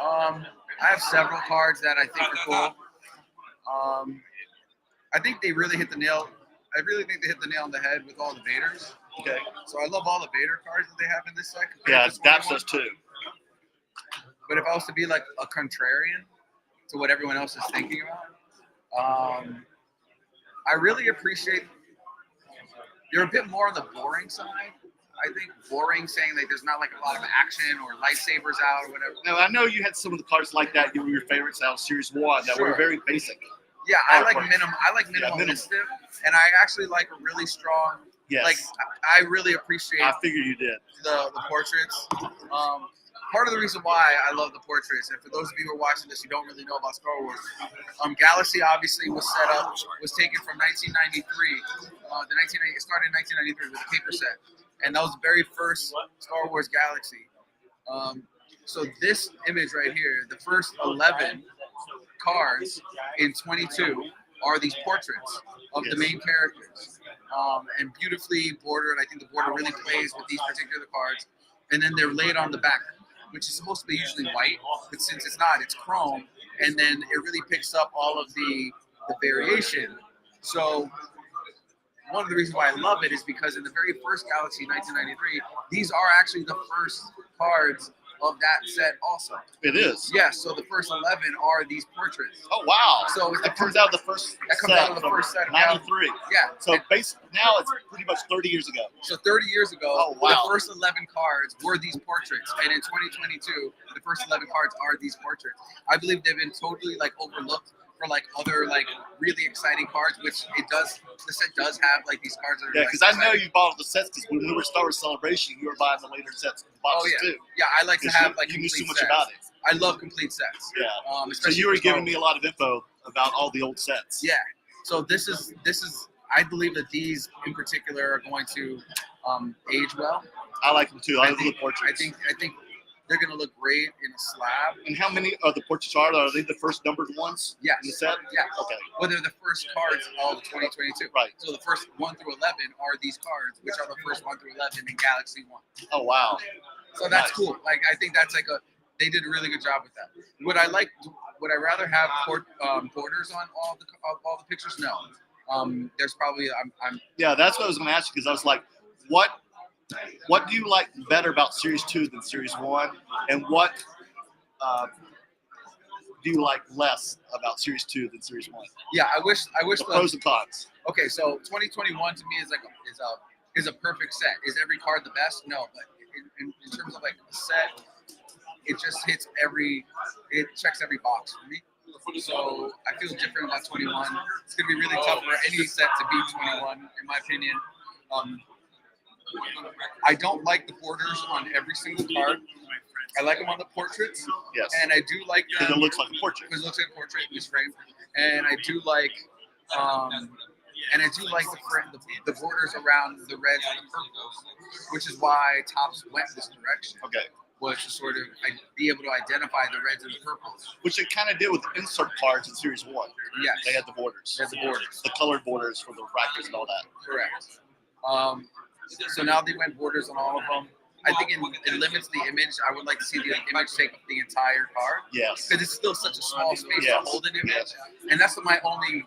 I have several cards that I think are cool. I think they really hit the nail. I really think they hit the nail on the head with all the Vaders. Okay. So I love all the Vader cards that they have in this set. Yeah, compared to Daps 21. does too. But if I was to be like a contrarian to what everyone else is thinking about, I really appreciate. You're a bit more on the boring side. I think boring, saying like there's not like a lot of action or lightsabers out or whatever. Now, I know you had some of the cards like that. You were your favorites out of Series 1 that were very basic. Yeah, I like Artwork. minimalistic, and I actually like a really strong. Yes. Like I really appreciate I figured you did. the portraits. part of the reason why I love the portraits, and for those of you who are watching this, you don't really know about Star Wars. Galaxy obviously was taken from 1993. It started in 1993 with a paper set, and that was the very first Star Wars Galaxy. So this image right here, the first 11 cards in 22 are these portraits of the main characters, and beautifully bordered. I think the border really plays with these particular cards, and then they're laid on the back, which is supposed to be usually white, but since it's not, it's chrome, and then it really picks up all of the variation. So one of the reasons why I love it is because in the very first Galaxy 1993, these are actually the first cards of that set also. It is. Yes, so the first 11 are these portraits. Oh wow! So that comes out of the first. That comes out of the first set. '93. Yeah. So now it's pretty much 30 years ago. So 30 years ago, oh, wow. the first 11 cards were these portraits, and in 2022, the first 11 cards are these portraits. I believe they've been totally like overlooked for like other like really exciting cards, which the set does have like these cards that are because I know you bought the sets because when we were Star Wars Celebration, you were buying the later sets boxes too. Yeah, I like to have like you knew so much sets. about it. I love complete sets. Yeah. So you were giving me a lot of info about all the old sets. Yeah. So this is I believe that these in particular are going to age well. I like them too. I love the portraits. I think they're going to look great in a slab. And how many of the portraits are there? Are they the first numbered ones? Yes. In the set? Yeah. Okay. Well, they're the first cards of 2022. Right. So the first 1 through 11 are these cards, which are the first 1 through 11 in Galaxy 1. Oh, wow. So that's cool. Like, I think that's they did a really good job with that. Would I rather have borders on all the pictures? No. There's probably, Yeah, that's what I was going to ask you because I was like, what do you like better about Series 2 than Series 1? And what do you like less about Series 2 than Series 1? Yeah, I wish the pros and cons. Okay, so 2021 to me is a perfect set. Is every card the best? No, but in terms of like a set, it just it checks every box for me. So I feel different about 21. It's gonna be really tough for any set to beat 21, in my opinion. I don't like the borders on every single card. I like them on the portraits. Yes. And I do like them because it looks like a portrait. Because it looks like a portrait in this frame. And I do like the borders around the reds and the purples, which is why Topps went this direction. Okay. Was to sort of be able to identify the reds and the purples. Which it kind of did with the insert cards in Series 1. Yes. They had the borders. They had the borders. The colored borders for the refractors and all that. Correct. So now they went borders on all of them. I think it limits the image. I would like to see the image take up the entire card. Yes. Because it's still such a small space to hold an image. Yes. And that's my only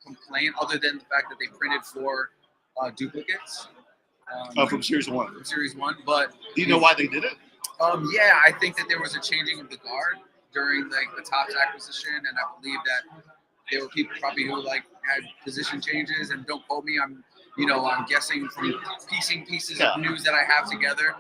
complaint, other than the fact that they printed 4 duplicates. From Series 1. From Series 1. But do you know why they did it? Yeah, I think that there was a changing of the guard during like the Topps acquisition, and I believe that there were people probably who like had position changes. And don't quote me, I'm guessing from piecing pieces of news that I have together.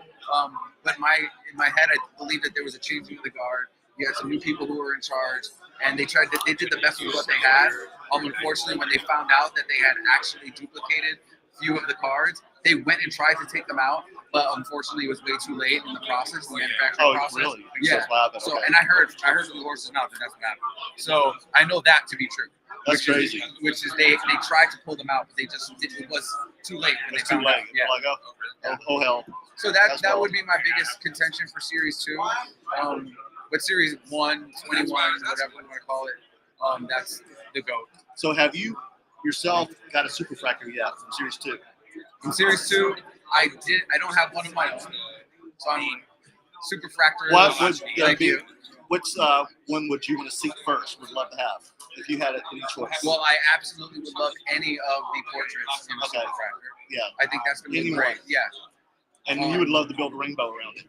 But in my head, I believe that there was a changing of the guard. You had some new people who were in charge, and they did the best with what they had. Unfortunately, when they found out that they had actually duplicated a few of the cards, they went and tried to take them out, but unfortunately, it was way too late in the process, the manufacturing process. Oh, really? Yeah. So, and I heard from the horse's mouth that that's what happened. So I know that to be true. That's crazy. Which is they tried to pull them out, but it was too late. When it's too late. Yeah. Like, oh hell. So that would be my biggest contention for Series 2. But Series 1, 21, whatever you want to call it, that's the GOAT. So have you yourself got a super fractor yet from Series 2? In Series 2, I don't have one of my own. So I'm super fractor. What would be? Which one would you want to see first? Would love to have if you had any choice. Well, I absolutely would love any of the portraits in the super fractor. Yeah. I think that's going to be great. Yeah. And you would love to build a rainbow around it.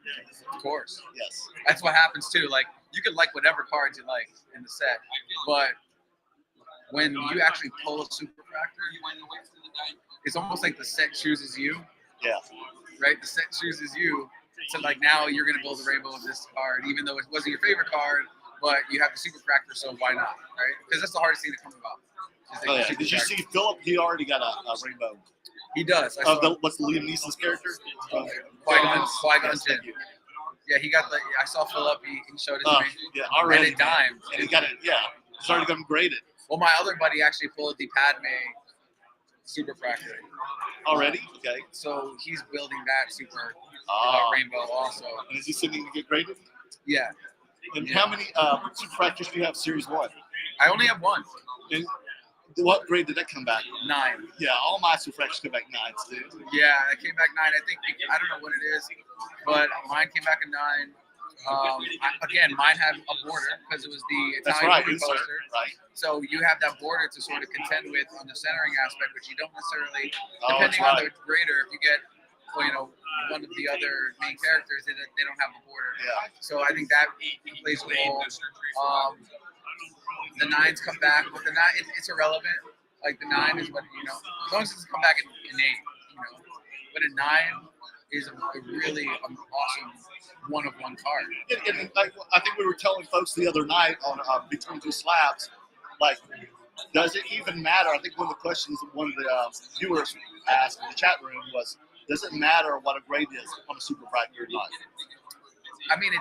Of course. Yes. That's what happens too. Like you can like whatever cards you like in the set, but when you actually pull a super fractor, it's almost like the set chooses you. Yeah. Right? The set chooses you. So like now you're gonna build a rainbow of this card, even though it wasn't your favorite card, but you have the super fractor, so why not? Right? Because that's the hardest thing to come about. Did you see Philip? He already got a rainbow. He does. What's Liam Neeson's character? Qui-Gon Jinn. Yeah, he got the. I saw Philip. He showed it to me. Yeah, And already. it dimed. And he got it. Yeah, it's already been graded Well, my other buddy actually pulled the Padme super fractor. already. Okay. So he's building that super Ah. rainbow also. And is he sitting to get graded? Yeah. And Yeah. how many super fractors do you have? Series 1. I only have one. And what grade did that come back? 9. Yeah, all my super fractors come back 9s, dude. Yeah, I came back 9. I think I don't know what it is, but mine came back a 9. Again, mine had a border because it was the That's Italian right. movie Insert. poster. Right. So you have that border to sort of contend with on the centering aspect, which you don't necessarily, Oh, that's depending on right. the grader, if you get, well, you know, one of the other main characters, they don't have the border. Yeah. So I think that plays a role. The 9s come back, but the 9 it's irrelevant. Like the 9 is what, you know, as long as it's come back in 8, you know. But a 9 is a really awesome one-of-one card. And like, I think we were telling folks the other night on Between Two Slabs, like, does it even matter? I think one of the questions one of the viewers asked in the chat room was, does it matter what a grade is on a super fractor or not? I mean,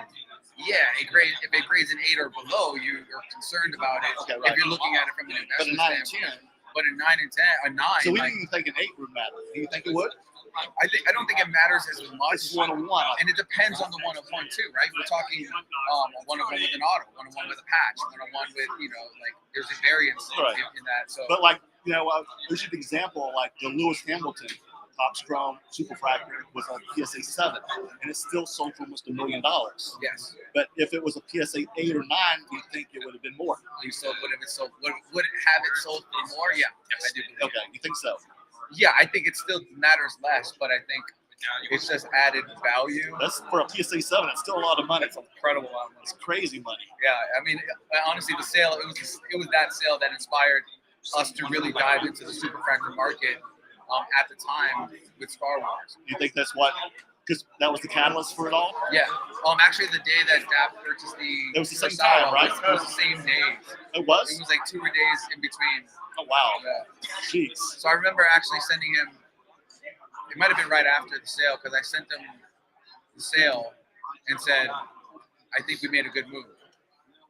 if it grades an 8 or below, you're concerned about it. Okay, right. If you're looking at it from an But a investment 9 and standpoint. 10. But a 9 and 10, a 9. So we like, didn't even think an 8 would matter. Do you think it would? I don't think it matters as much. It's 1-on-1. And it depends on the one-of-one too, right? We're talking a one-of-one with an auto, one-of-one with a patch, one-of-one with, you know, like there's a variance Right. in that. So But like, you know, there's an example like the Lewis Hamilton Top Chrome Super Fractor was a PSA 7, and it still sold for almost $1 million. yes, But if it was a PSA 8 or 9, you'd think it would have been more. would it have it sold for more? Yeah, I do believe. Okay, you think so? Yeah, I think it still matters less, but I think it's just added value. That's for a PSA 7. It's still a lot of money. It's incredible amount of money. It's crazy money. Yeah, I mean, honestly, the sale it was that sale that inspired us to really dive into the super fractor market at the time with Star Wars. You think that's what? Because that was the catalyst for it all. Yeah. Actually, the day that Dapp purchased It was the same Kurosawa, time, right? It was the same day. It was. It was like 2 days in between. Oh wow. Yeah. Jeez. So I remember actually sending him. It might have been right after the sale because I sent him the sale and said, "I think we made a good move."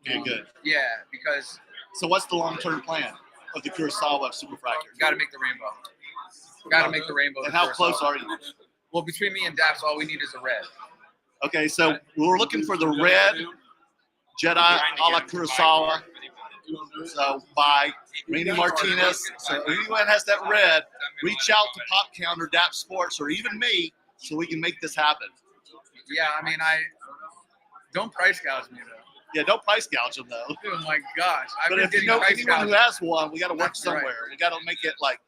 Okay, good. Yeah, because So what's the long-term plan of the Kurosawa Super Fractor? you got to make the rainbow. Got to make the rainbow. And to how Kurosawa. close are you? Well, between me and Daps, all we need is a red. Okay, so we're looking for the red Jedi a la Kurosawa. So by Randy Martinez. So if anyone has that red, reach out to Pop Counter, Dappzsports, or even me, so we can make this happen. Yeah, I mean, don't price gouge me though. Yeah, don't price gouge them though. Oh my gosh! I've But been if you getting know price anyone who gouged. has one, we got to work That's right. somewhere. We got to make it like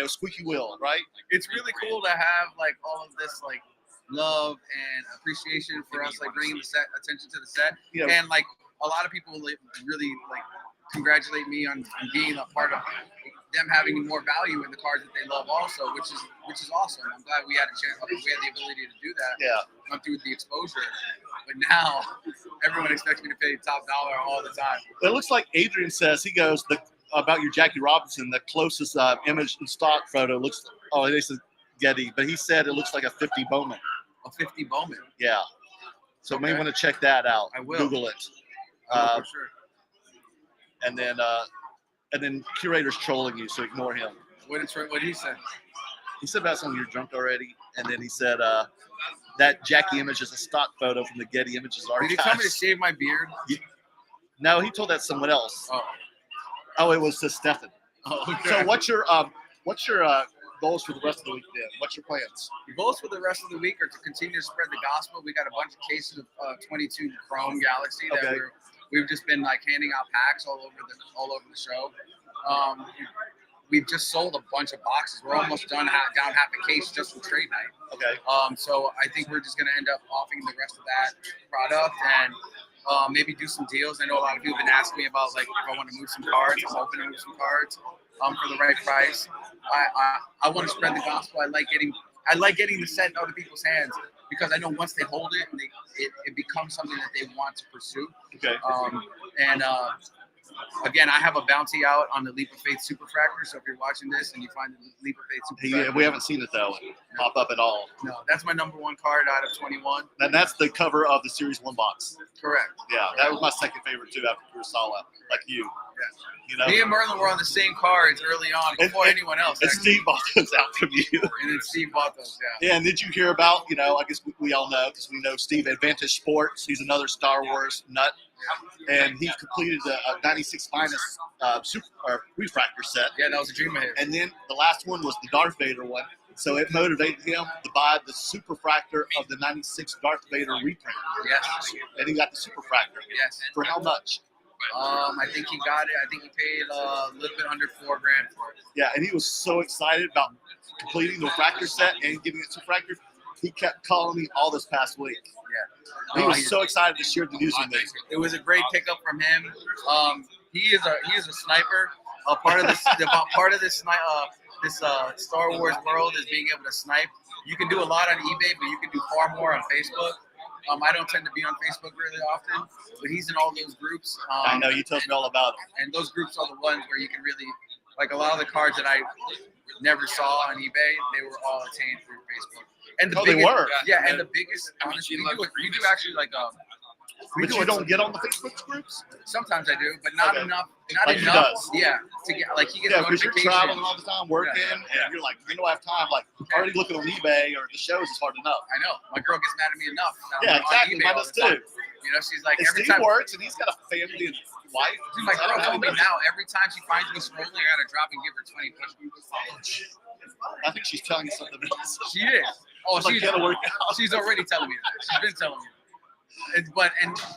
squeaky wheel, right? It's really cool to have like all of this like love and appreciation for us, like bringing the set attention to the set, Yeah. and like a lot of people like, really like congratulate me on being a part of them having more value in the cards that they love, also, which is awesome. I'm glad we had a chance, we had the ability to do that. Yeah. Through the exposure, but now everyone expects me to pay top dollar all the time. It looks like Adrian says, he goes, about your Jackie Robinson, the closest image and stock photo looks, this is Getty, but he said it looks like a 50 Bowman. A 50 Bowman. Yeah. So Okay. may want to check that out. I will. Google it. For sure. And then curator's trolling you, so ignore him. What did he say? He said about something you're drunk already, and then he said that Jackie image is a stock photo from the Getty Images Did archives. he tell me to shave my beard? No, he told that someone else. Oh, It was to Stefan. okay. So what's your goals for the rest of the week then? What's your plans? The goals for the rest of the week are to continue to spread the gospel. We got a bunch of cases of 22 Chrome Galaxy that Okay. we've just been like handing out packs all over the show. We've just sold a bunch of boxes. We're almost down half a case just from trade night. Okay. So I think we're just gonna end up offering the rest of that product and maybe do some deals. I know a lot of people have been asking me about like if I want to move some cards. I'm hoping to move some cards for the right price. I want to spread the gospel. I like getting the set in other people's hands because I know once they hold it, it becomes something that they want to pursue. Okay. Again, I have a bounty out on the Leap of Faith Superfractor. So if you're watching this and you find the Leap of Faith Superfractor, Yeah, we haven't seen it though pop up at all. No, that's my number 1 card out of 21. And that's the cover of the Series 1 box. Correct. Yeah, that was my second favorite too after Kurosawa, like you. Yeah. You know, Me and Merlin were on the same cards early on before anyone else. and actually. Steve bought those out from you. And then Steve bought those. Yeah. Yeah, and did you hear about, I guess we all know because we know Steve at Vantage Sports. He's another Star Wars nut. And he completed the 96 finest refractor set. Yeah, that was a dream of his. And then the last one was the Darth Vader one. So it motivated him to buy the superfractor of the 96 Darth Vader reprint. Yes. And he got the superfractor. Yes. For how much? I think he got it. I think he paid a little bit under $4,000 for it. Yeah, and he was so excited about completing the refractor set and getting it superfractor. He kept calling me all this past week. Yeah. He was so excited to share the news with me. It was a great pickup from him. He is a sniper. Part of this Star Wars world is being able to snipe. You can do a lot on eBay, but you can do far more on Facebook. I don't tend to be on Facebook really often, but he's in all those groups. I know, you told me all about him. And those groups are the ones where you can really, like a lot of the cards that I never saw on eBay, they were all attained through Facebook. And the They were. Yeah, and the biggest, honestly, we do actually like But you don't get on the Facebook groups? Sometimes I do, but not Okay. enough. Not Like he enough. does. Yeah, to get like he gets Yeah, because you're notifications. traveling all the time, working, Yeah. and you're like, you don't have time. Like, already looking on eBay or the shows is hard enough. I know. My girl gets mad at me enough. Yeah, on exactly. eBay Mine all does the time. too. You know, she's like And every Steve time. works, and he's got a family and wife. Dude, my girl told me now every time she finds me scrolling, I gotta drop and give her 20 push-ups. I think she's telling you something else. She is. Oh, It's like, she's you gotta work out. she's already telling me that. She's been telling me. And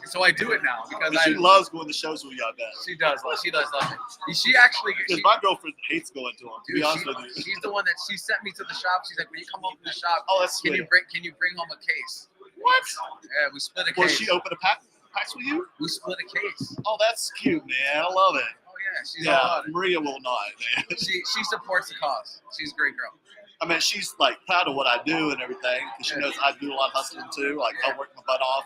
so I do it now because But she loves going to shows with you, I bet. She does love it. She actually. Because my girlfriend hates going to them, to be Dude, honest with you. she's the one that she sent me to the shop. She's like, when you come home from the shop, Oh, that's can sweet. you bring home a case? What? Yeah, we split a Will case. she open a packs with you? We split a case. Oh, that's cute, man. I love it. Oh yeah, she's all Yeah, about it. Maria will not, man. She supports the cause. She's a great girl. I mean, she's like proud of what I do and everything because she knows I do a lot of hustling too. Like I work my butt off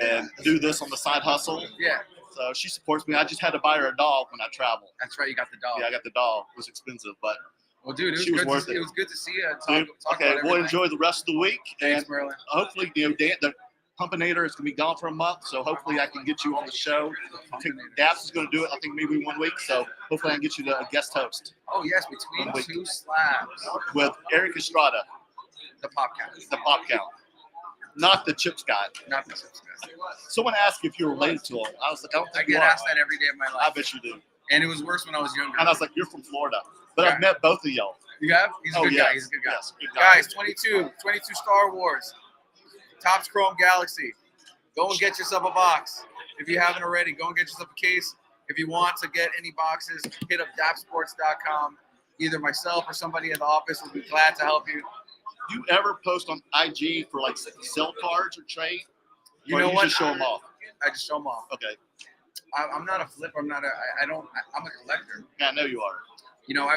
and do this on the side hustle. Yeah, So she supports me. I just had to buy her a dog when I travel. that's right. You got the dog. Yeah, I got the dog. It was expensive, but Well, dude, She was worth it it. was good to see you. dude, Talk okay, about we'll everything. enjoy the rest of the week. Thanks, And Merlin. hopefully, Dan, the Pumpinator is going to be gone for a month. So hopefully I can get you on the show. Daps is going to do it, I think, maybe 1 week. So hopefully I can get you a guest host Oh yes, between 1 week. Two Slabs, with Erik Estrada, the pop count, the pop count. Not the chips guy. not the Chips guy. Someone asked if you were related to him. I was like, I don't I think you get are. asked that every day of my I life, bet you do. and it was worse when I was younger. And I was like, you're from Florida. But Yeah. I've met both of y'all. You have? He's a Oh, good yes. guy. He's a good guy. Yes, good guy. Guys, 22 Star Wars, Topps Chrome Galaxy. Go and get yourself a box. If you haven't already, go and get yourself a case. If you want to get any boxes, hit up Dappzsports.com. Either myself or somebody in the office will be glad to help you. Do you ever post on IG for like sell cards or trade? You Or know you what? just show them off? I just show them off. Okay. I'm not a flipper. I'm a collector. Yeah, I know you are. You know, I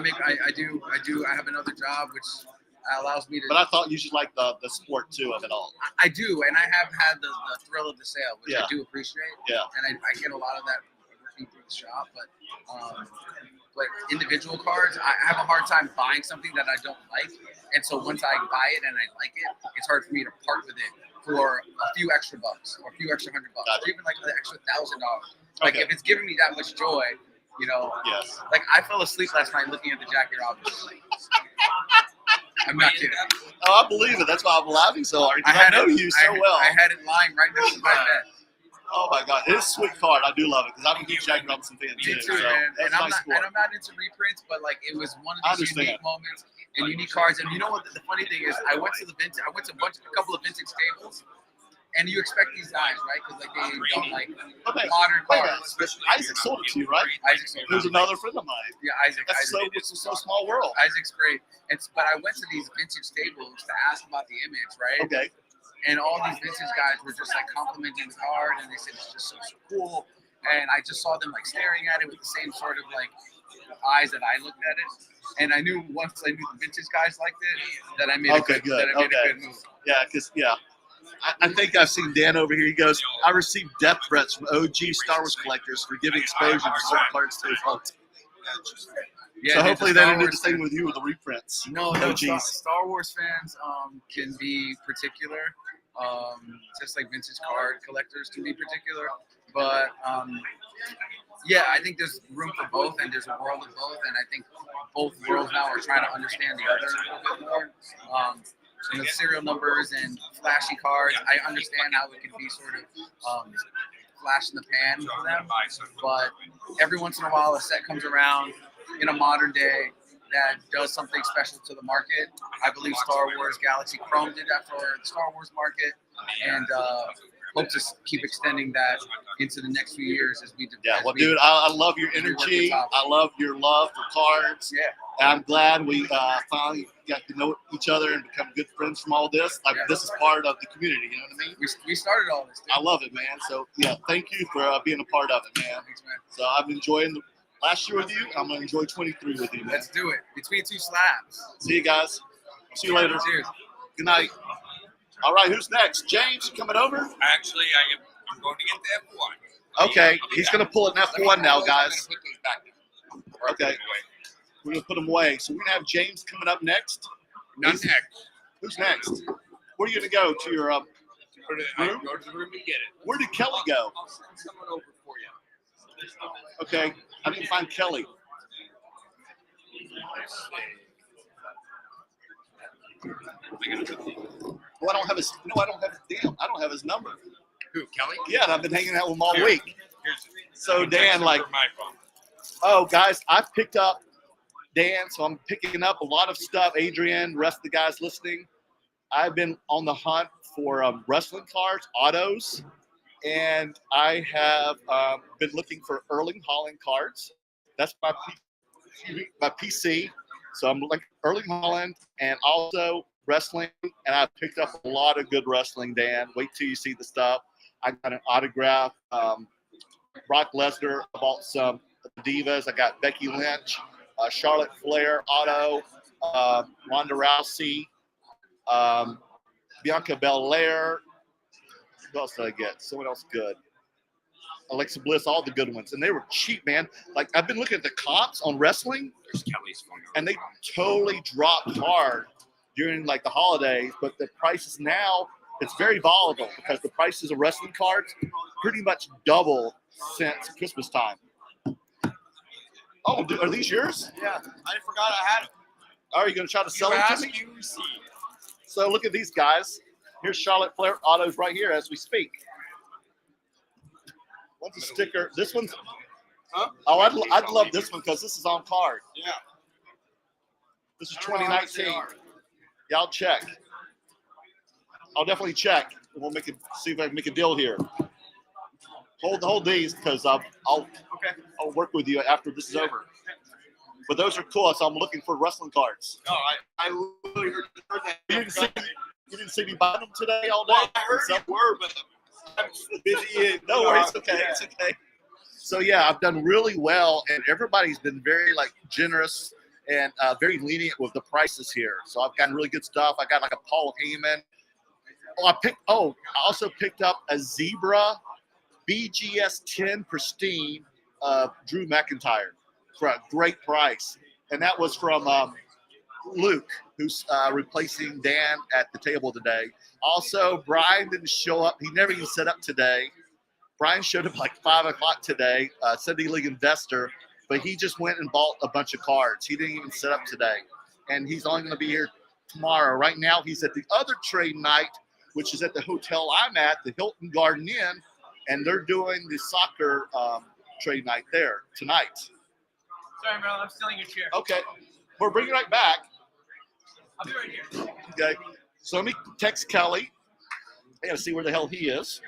have another job which allows me to. But I thought you should like the sport too of it all. I do, and I have had the thrill of the sale, which I Yeah. do appreciate. Yeah. And I get a lot of that working through the shop, but individual cards, I have a hard time buying something that I don't like, and so once I buy it and I like it, it's hard for me to part with it for a few extra bucks or a few extra $100, Gotcha. or even like an extra $1,000. Like Okay. if it's giving me that much joy, you know. Yes. Like I fell asleep last night looking at the Jackie Robinson. I'm not kidding. Oh, I believe it. That's why I'm laughing so hard. 'Cause I know you so well. I had it lying right next to my bed. Oh my God, it is a sweet card. I do love it because I'm a huge Jackie Robinson fan Me too. too, So man. that's And I'm nice sport. not into reprints, but like it was one I of these understand. unique moments and unique cards. And you know what? The funny thing is, I went to a couple of vintage tables, and you expect these guys, right? Because like they don't like Okay. modern Wait a cards. minute. Isaac sold it to you, right? Isaac's so Who's good. another friend of mine. Yeah, Isaac. That's so Isaac. it's a so small world. Isaac's great. But I went to these vintage tables to ask about the image, right? Okay. And all these vintage guys were just like complimenting the card, and they said it's just so cool. And I just saw them like staring at it with the same sort of like eyes that I looked at it. And I knew once I knew the vintage guys liked it, that I made Okay, a good okay. move. Yeah, because I think I've seen Dan over here. He goes, I received death threats from OG Star Wars collectors for giving exposure to certain cards to his vault. Yeah, So dude, hopefully the they Star don't do the Wars same with you with the reprints. No, OGs. Star Wars fans can be particular, just like vintage card collectors can be particular. But yeah, I think there's room for both, and there's a world of both, and I think both worlds now are trying to understand the other a little bit more. Serial numbers and flashy cards, I understand how it can be sort of flash in the pan for them, but every once in a while a set comes around in a modern day that does something special to the market. I believe Star Wars Galaxy Chrome did that for the Star Wars market, and hope to keep extending that into the next few years as we. Dude, I love your energy. I love your love for cards. Yeah. I'm glad we finally got to know each other and become good friends from all this. Like this is part of the community. You know what I mean? We started all this. Dude. I love it, man. So yeah, thank you for being a part of it, man. Thanks, man. So I've enjoyed the last year with you. I'm gonna enjoy 23 with you, man. Let's do it. Between Two Slabs. See you guys. See you later. Cheers. Good night. All right, who's next? James, you coming over? Actually, I'm going to get the F1. Okay, he's gonna pull an F1 now, guys. Put those back. Okay, we're gonna put them away. So we're gonna have James coming up next. Not next. Who's next? Where are you gonna go to your room? Go to the room and get it. Where did Kelly go? I'll send someone over for you. Okay, I didn't find Kelly. Well, I don't have his. No, I don't have his. Damn, I don't have his number. Who, Kelly? Yeah, and I've been hanging out with him all Here. week. So Dan, like, my phone. oh guys, I've picked up Dan, so I'm picking up a lot of stuff. Adrian, rest of the guys listening. I've been on the hunt for wrestling cards, autos, and I have been looking for Erling Haaland cards. That's my PC. So I'm like Erling Haaland and also wrestling, and I picked up a lot of good wrestling, Dan. Wait till you see the stuff. I got an autograph. Brock Lesnar. I bought some Divas. I got Becky Lynch, Charlotte Flair auto, Ronda Rousey, Bianca Belair. Who else did I get? Someone else good. Alexa Bliss, all the good ones. And they were cheap, man. Like, I've been looking at the comps on wrestling, There's Kelly's phone. and they totally dropped hard during, like, the holidays. But the prices now, it's very volatile because the prices of wrestling cards pretty much double since Christmas time. Oh, are these yours? Yeah, I forgot I had it. Are you going to try to sell You them to ask, me? you receive. So look at these guys. Here's Charlotte Flair autos right here as we speak. One's a sticker. This one's. Huh? Oh, I'd love this one because this is on card. Yeah. This is I don't know how much they 2019. are. Yeah, I'll check. I'll definitely check. We'll see if I can make a deal here. Hold these because I'll work with you after this is over. But those are cool. So I'm looking for wrestling cards. No, I literally heard that. You didn't see me buying them today all day? Well, I heard you were, but I'm busy. No worries. It's okay. It's okay. So yeah, I've done really well, and everybody's been very generous and very lenient with the prices here. So I've gotten really good stuff. I got like a Paul Heyman. I also picked up a Zebra BGS 10 Pristine Drew McIntyre for a great price, and that was from Luke, who's replacing Dan at the table today. Also, Brian didn't show up. He never even set up today. Brian showed up like 5 o'clock today, Sunday League investor, but he just went and bought a bunch of cards. He didn't even set up today, and he's only going to be here tomorrow. Right now, he's at the other trade night, which is at the hotel I'm at, the Hilton Garden Inn, and they're doing the soccer trade night there tonight. Sorry, bro. I'm stealing your chair. Okay, we're bringing it right back. I'll be right here. Okay, so let me text Kelly. I gotta see where the hell he is.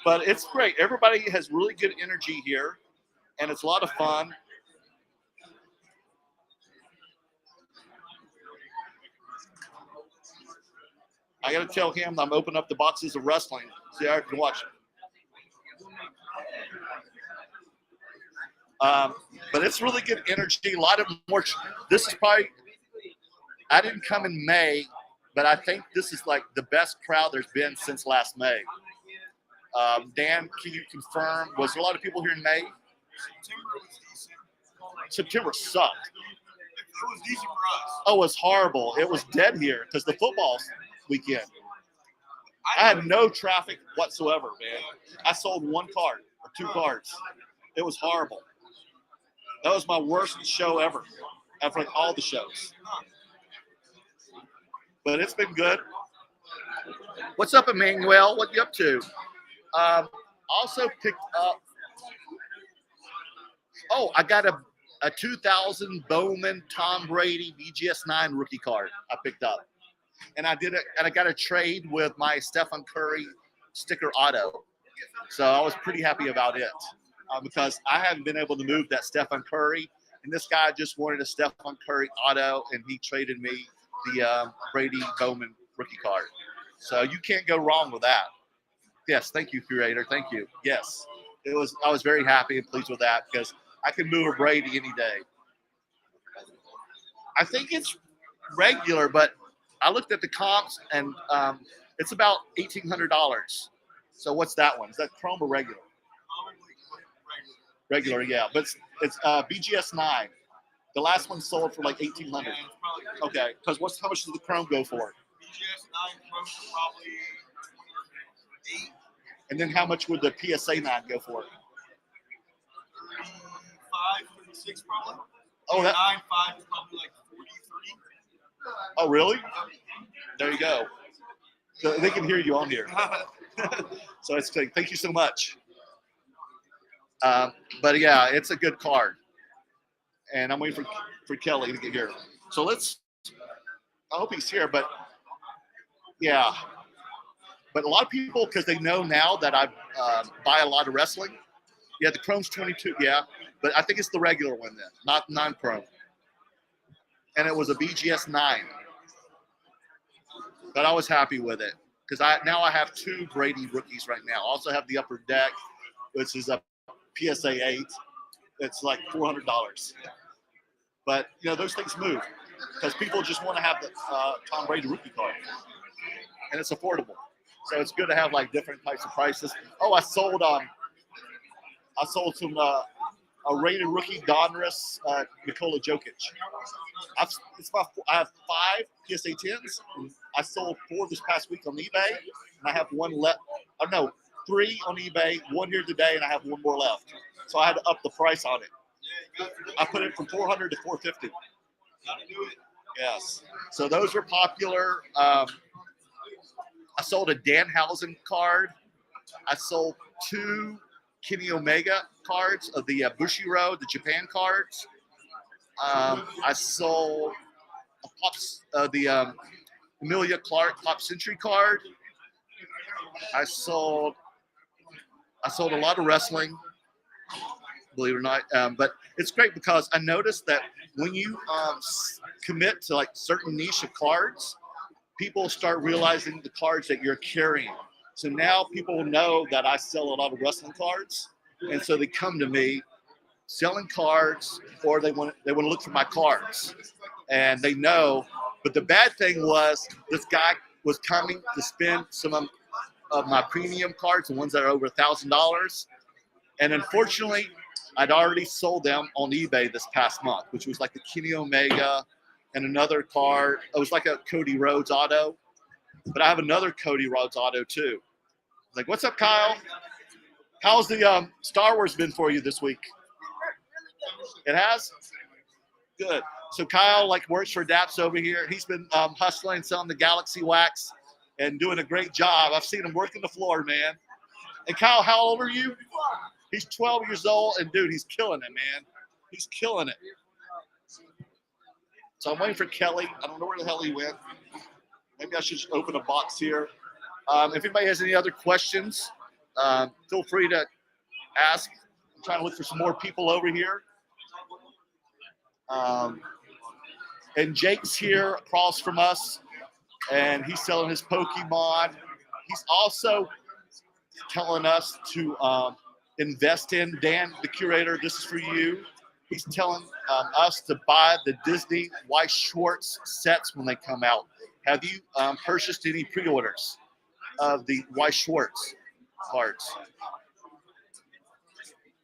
But it's great. Everybody has really good energy here, and it's a lot of fun. I gotta tell him I'm opening up the boxes of wrestling so I can watch. But it's really good energy. A lot of more. This is probably I didn't come in May, but I think this is like the best crowd there's been since last May. Dan, can you confirm? Was there a lot of people here in May? September was decent. September sucked. It was decent for us. Oh, it was horrible. It was dead here because the football weekend. I had no traffic whatsoever, man. I sold one card or two cards. It was horrible. That was my worst show ever, after like all the shows. But it's been good. What's up, Emmanuel? What you up to? Also picked up. Oh, I got a 2000 Bowman Tom Brady BGS 9 rookie card I picked up. And I got a trade with my Stephen Curry sticker auto. So I was pretty happy about it because I haven't been able to move that Stephen Curry. And this guy just wanted a Stephen Curry auto, and he traded me the Brady Bowman rookie card. So you can't go wrong with that. Yes, thank you, Curator. Thank you. Yes, I was very happy and pleased with that because I could move a Brady any day. I think it's regular, but I looked at the comps, and it's about $1,800. So what's that one? Is that chrome or regular? Regular, yeah. But it's BGS 9. The last one sold for like $1,800. Okay, because how much does the chrome go for? BGS 9 chrome probably 8. And then how much would the PSA 9 go for? 35, 36 probably. Oh, that. 9.5 is probably like 43. Oh, really? There you go. So they can hear you on here. So it's good. Thank you so much. But yeah, it's a good card. And I'm waiting for Kelly to get here. So I hope he's here, but yeah. But a lot of people, because they know now that I buy a lot of wrestling. Yeah, the chrome's 22, yeah. But I think it's the regular one then, not non-chrome. And it was a BGS 9. But I was happy with it because now I have 2 Brady rookies right now. I also have the Upper Deck, which is a PSA 8. It's like $400. But, those things move because people just want to have the Tom Brady rookie card. And it's affordable. So it's good to have like different types of prices. Oh, I sold some a rated rookie Donruss Nikola Jokic. I have 5 PSA 10s. I sold 4 this past week on eBay, and I have 1 left. Oh no, 3 on eBay, 1 here today, and I have 1 more left. So I had to up the price on it. I put it from $400 to $450. Yes. So those were popular. I sold a Danhausen card. I sold 2 Kenny Omega cards of the Bushiroad, the Japan cards. I sold the Amelia Clark Pop Century card. I sold a lot of wrestling, believe it or not. But it's great because I noticed that when you commit to like certain niche of cards, people start realizing the cards that you're carrying. So now people know that I sell a lot of wrestling cards, and so they come to me selling cards, or they want to look for my cards, and they know. But the bad thing was this guy was coming to spend some of my premium cards, the ones that are over $1,000, and unfortunately, I'd already sold them on eBay this past month, which was like the Kenny Omega and another card. It was like a Cody Rhodes auto, but I have another Cody Rhodes auto too. Like, what's up, Kyle? How's the Star Wars been for you this week? It has? Good. So Kyle works for Dappz over here. He's been hustling, selling the Galaxy wax and doing a great job. I've seen him working the floor, man. And Kyle, how old are you? He's 12 years old, and dude, he's killing it, man. He's killing it. So I'm waiting for Kelly. I don't know where the hell he went. Maybe I should just open a box here. If anybody has any other questions, feel free to ask. I'm trying to look for some more people over here. And Jake's here across from us, and he's selling his Pokemon. He's also telling us to invest in Dan, the curator. This is for you. he's telling us to buy the Disney White Shorts sets when they come out. Have you purchased any pre-orders of the White Shorts cards?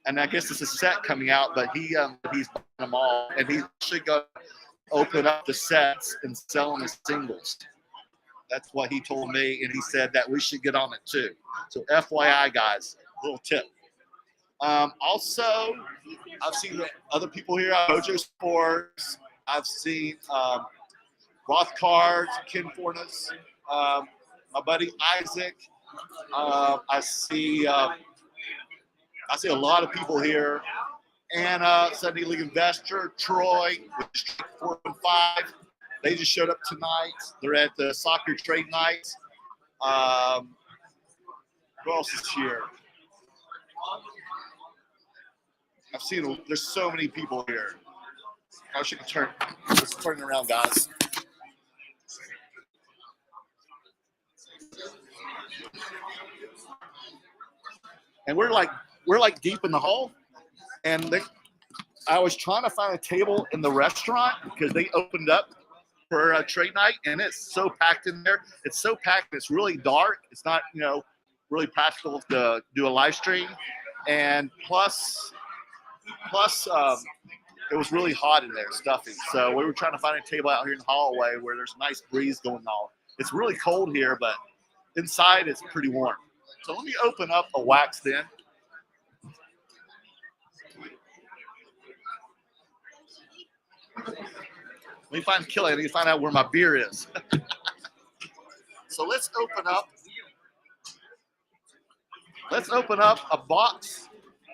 And I guess it's a set coming out, but he's buying them all, and he's actually going to open up the sets and sell them as singles. That's what he told me, and he said that we should get on it too. So FYI, guys, little tip. Also, I've seen other people here at Mojo Sports. I've seen Roth Cards, Ken Fornas, my buddy Isaac. I see a lot of people here. Anna, Sunday League Investor, Troy, which is 4 and 5. They just showed up tonight. They're at the soccer trade night. Who else is here? I've seen there's so many people here. I should turn. Let's turn it around, guys. And we're like deep in the hall, and I was trying to find a table in the restaurant because they opened up for a trade night, and it's so packed in there. It's so packed. It's really dark. It's not, really practical to do a live stream, and plus, it was really hot in there, stuffy. So we were trying to find a table out here in the hallway where there's a nice breeze going on. It's really cold here, but inside it's pretty warm. So let me open up a wax then. Let me find Kelly. I need to find out where my beer is. So let's open up. Let's open up a box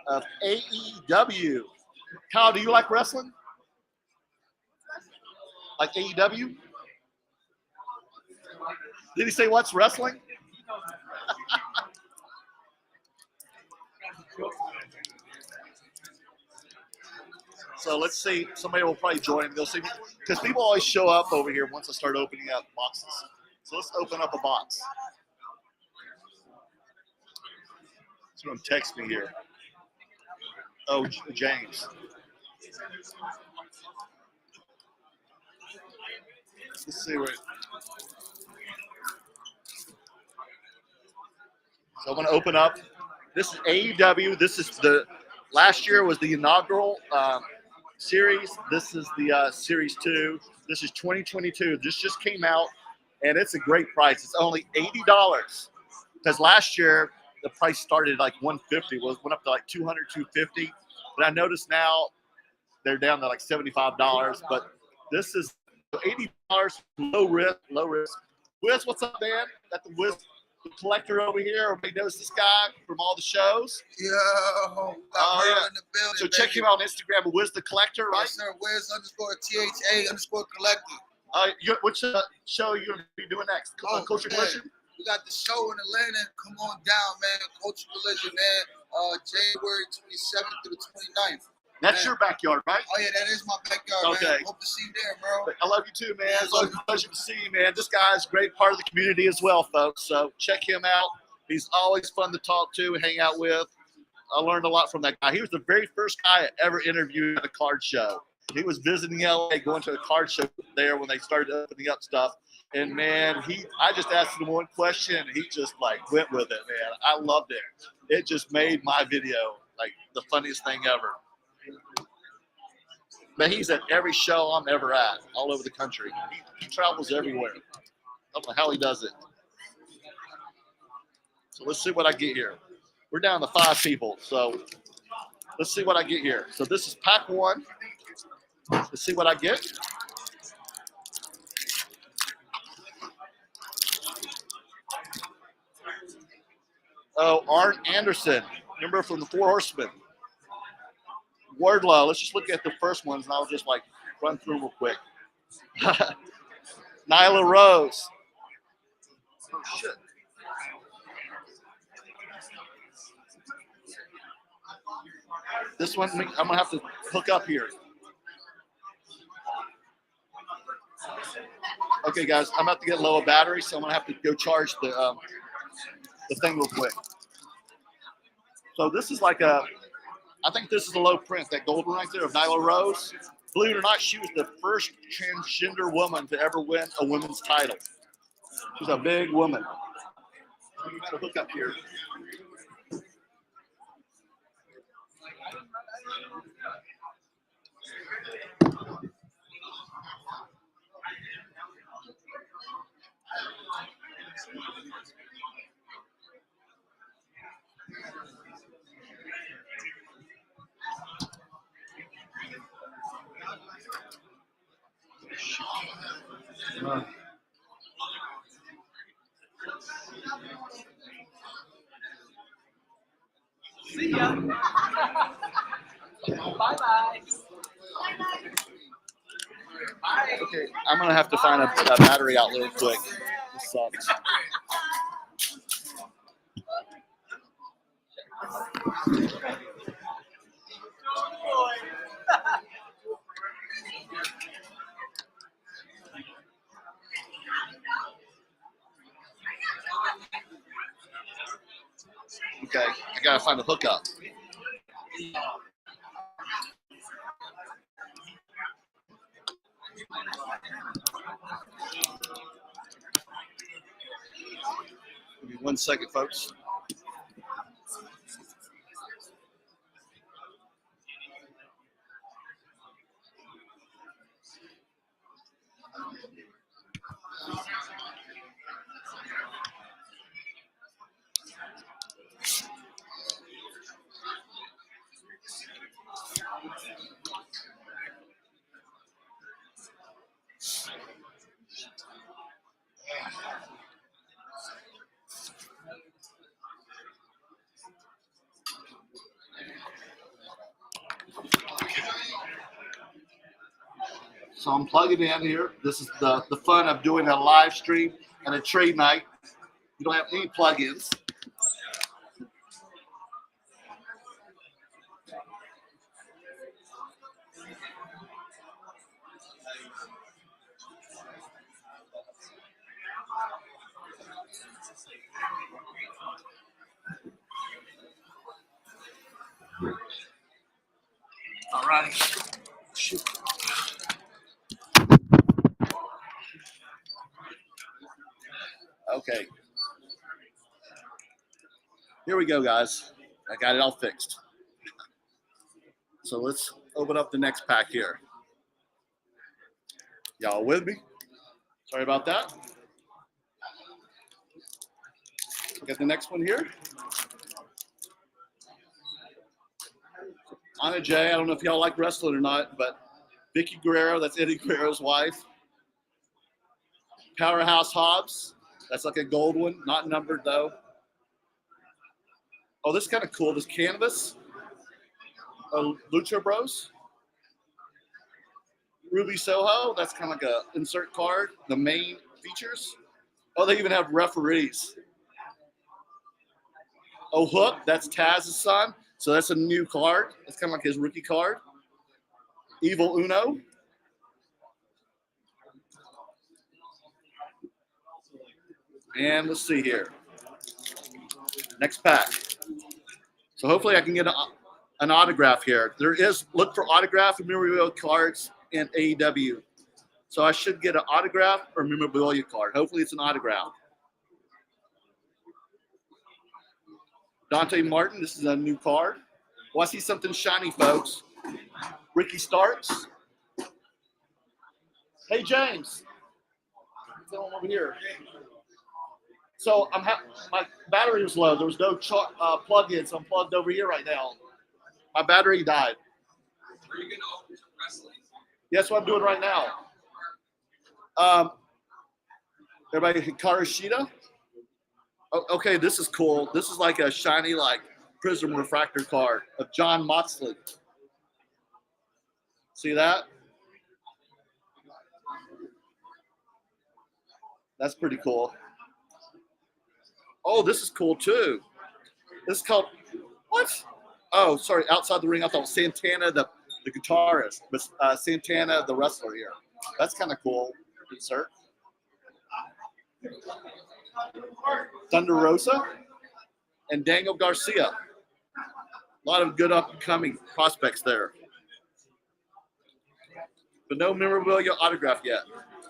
of AEW. Kyle, do you like wrestling? Like AEW? Did he say what's wrestling? So let's see. Somebody will probably join. They'll see me because people always show up over here once I start opening up boxes. So let's open up a box. Someone text me here. Oh, James. Let's see what. So I'm going to open up. This is AEW. This is last year was the inaugural series. This is the series 2. This is 2022. This just came out, and it's a great price. It's only $80 because last year the price started like $150. Went up to like $200, $250. But I noticed now they're down to like $75. But this is $80, low risk. Whiz, what's up, man? Got the Whiz collector over here. Everybody knows this guy from all the shows. Yo, yeah. In the building, so check him out on Instagram, Whiz the Collector, right? Yes, sir. Wiz_THA_collector. Which show are you going to be doing next? Culture Collision? We got the show in Atlanta. Come on down, man. Culture Collision, man. January 27th through the 29th. That's man. your backyard, right? Oh, yeah, that is my backyard, okay. man. Hope to see you there, bro. I love you too, man. It's always a pleasure to see you, man. This guy's a great part of the community as well, folks. So check him out. He's always fun to talk to, hang out with. I learned a lot from that guy. He was the very first guy I ever interviewed at a card show. He was visiting LA, going to a card show there when they started opening up stuff. And man, I just asked him one question, and he just like went with it, man. I loved it. It just made my video like the funniest thing ever. But he's at every show I'm ever at, all over the country. He travels everywhere. I don't know how he does it. So let's see what I get here. We're down to 5 people, so let's see what I get here. So this is pack 1. Let's see what I get. Oh, Arn Anderson. Remember from the 4 Horsemen. Wardlow. Let's just look at the first ones, and I'll just like run through real quick. Nyla Rose. Oh, shit. This one, I'm going to have to hook up here. Okay, guys, I'm about to get low of battery, so I'm going to have to go charge the thing real quick. So this is like a I think this is a low print, that gold one right there of Nyla Rose. Believe it or not, she was the first transgender woman to ever win a women's title. She's a big woman. So look up here. See ya. Bye-bye. Okay, I'm gonna have to find a battery out real quick. This sucks. Okay, I gotta find a hookup. Give me 1 second, folks. So I'm plugging in here. This is the fun of doing a live stream and a trade night. You don't have any plugins. All right. Shoot. Okay. Here we go, guys. I got it all fixed. So let's open up the next pack here. Y'all with me? Sorry about that. We got the next one here. Anna Jay, I don't know if y'all like wrestling or not, but Vicky Guerrero, that's Eddie Guerrero's wife. Powerhouse Hobbs, that's like a gold one, not numbered though. Oh, this is kind of cool. This canvas. Lucha Bros. Ruby Soho, that's kind of like a insert card. The main features. Oh, they even have referees. Oh, Hook, that's Taz's son. So that's a new card. It's kind of like his rookie card. Evil Uno. And let's see here. Next pack. So hopefully I can get an autograph here. There is, look for autograph and memorabilia cards in AEW. So I should get an autograph or memorabilia card. Hopefully it's an autograph. Dante Martin, this is a new card. Oh, I see something shiny, folks. Ricky Starks. Hey, James. What's going on over here? So my battery was low. There was no plug-in, so I'm plugged over here right now. My battery died. Are you going to open some wrestling? That's what I'm doing right now. Everybody, Hikaru Shida. Oh, okay, this is cool. This is like a shiny, like Prism Refractor card of John Moxley. See that? That's pretty cool. Oh, this is cool too. This is called what? Oh, sorry. Outside the ring, I thought Santana, the guitarist, but Santana, the wrestler here. That's kind of cool. Insert. Thunder Rosa and Daniel Garcia. A lot of good up-and-coming prospects there. But no memorabilia autograph yet.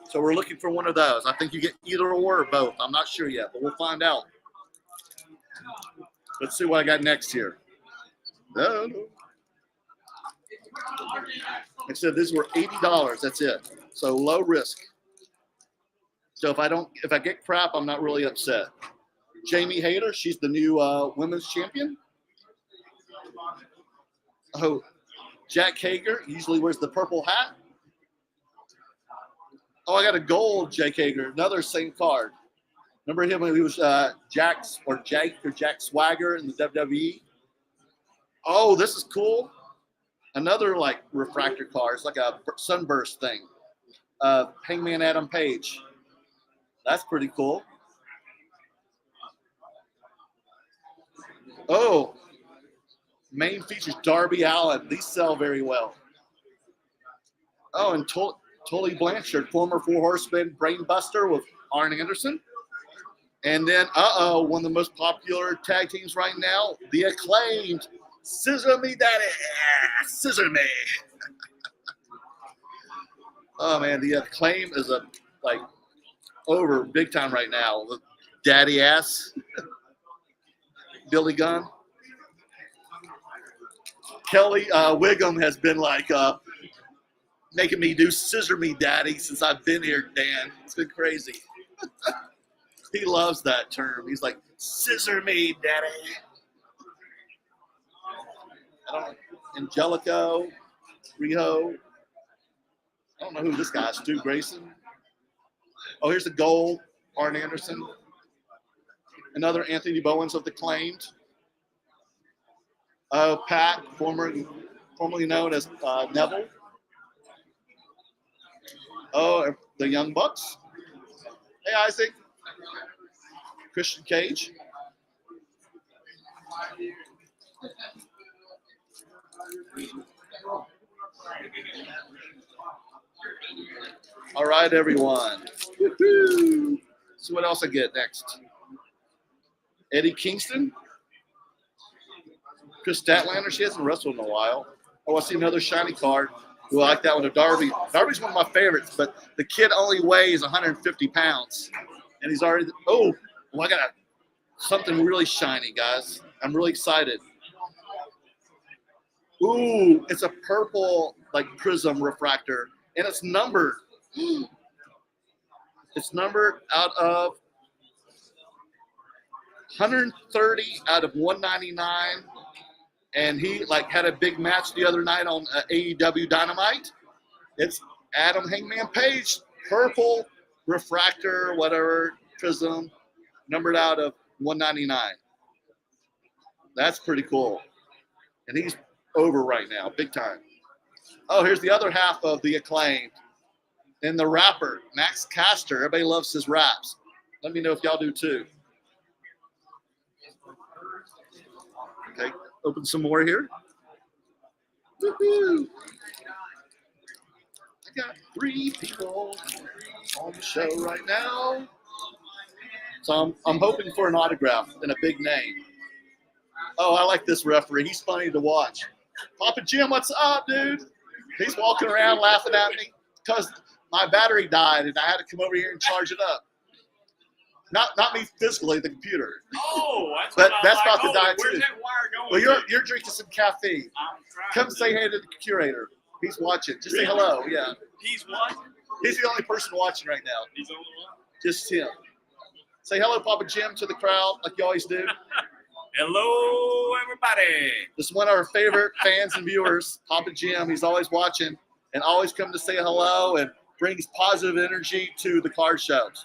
So we're looking for one of those. I think you get either or both. I'm not sure yet, but we'll find out. Let's see what I got next here. No. I said these were $80. That's it. So low risk. So if I get crap, I'm not really upset. Jamie Hayter, she's the new women's champion. Oh, Jack Hager usually wears the purple hat. Oh, I got a gold Jake Hager, another same card. Remember him when he was Jack Swagger in the WWE? Oh, this is cool. Another like refractor card. It's like a sunburst thing. Hangman Adam Page. That's pretty cool. Oh, main features Darby Allin. These sell very well. Oh, and Tully Blanchard, former Four Horsemen Brainbuster with Arn Anderson. And then, one of the most popular tag teams right now, the Acclaimed Scissor Me Daddy. Scissor Me. Oh, man, the Acclaim is over big time right now. Daddy ass. Billy Gunn. Kelly Wiggum has been making me do Scissor Me Daddy since I've been here, Dan. It's been crazy. He loves that term. He's like, Scissor Me Daddy. I don't know. Angelico, Riho. I don't know who this guy is. Stu Grayson. Oh, here's the gold. Arn Anderson. Another Anthony Bowens of the Claimed. Pat, formerly known as Neville. Oh, the Young Bucks. Hey, Isaac. Christian Cage. All right, everyone. Woo-hoo. See what else I get next. Eddie Kingston. Chris Statlander. She hasn't wrestled in a while. Oh, I see another shiny card. Ooh, I like that one of Darby. Darby's one of my favorites, but the kid only weighs 150 pounds. And he's already – I got something really shiny, guys. I'm really excited. Ooh, it's a purple, prism refractor, and it's numbered. It's numbered out of 130 out of 199. And he had a big match the other night on AEW Dynamite. It's Adam Hangman Page, purple refractor, whatever, prism, numbered out of 199. That's pretty cool. And he's over right now, big time. Oh, here's the other half of the Acclaimed. And the rapper, Max Caster. Everybody loves his raps. Let me know if y'all do too. Okay. Open some more here. Woo-hoo. I got 3 people on the show right now. So I'm hoping for an autograph and a big name. Oh, I like this referee. He's funny to watch. Papa Jim, what's up, dude? He's walking around laughing at me because my battery died and I had to come over here and charge it up. Not me physically, the computer. Oh, that's about to die where's too. that wire going? Well, you're drinking some caffeine. I'm trying Come say hey to the curator. He's watching. Just say hello. Yeah. He's what? He's the only person watching right now. He's the only one? Just him. Say hello, Papa Jim, to the crowd like you always do. Hello, everybody. This is one of our favorite fans and viewers, Papa Jim. He's always watching and always come to say hello and brings positive energy to the card shows.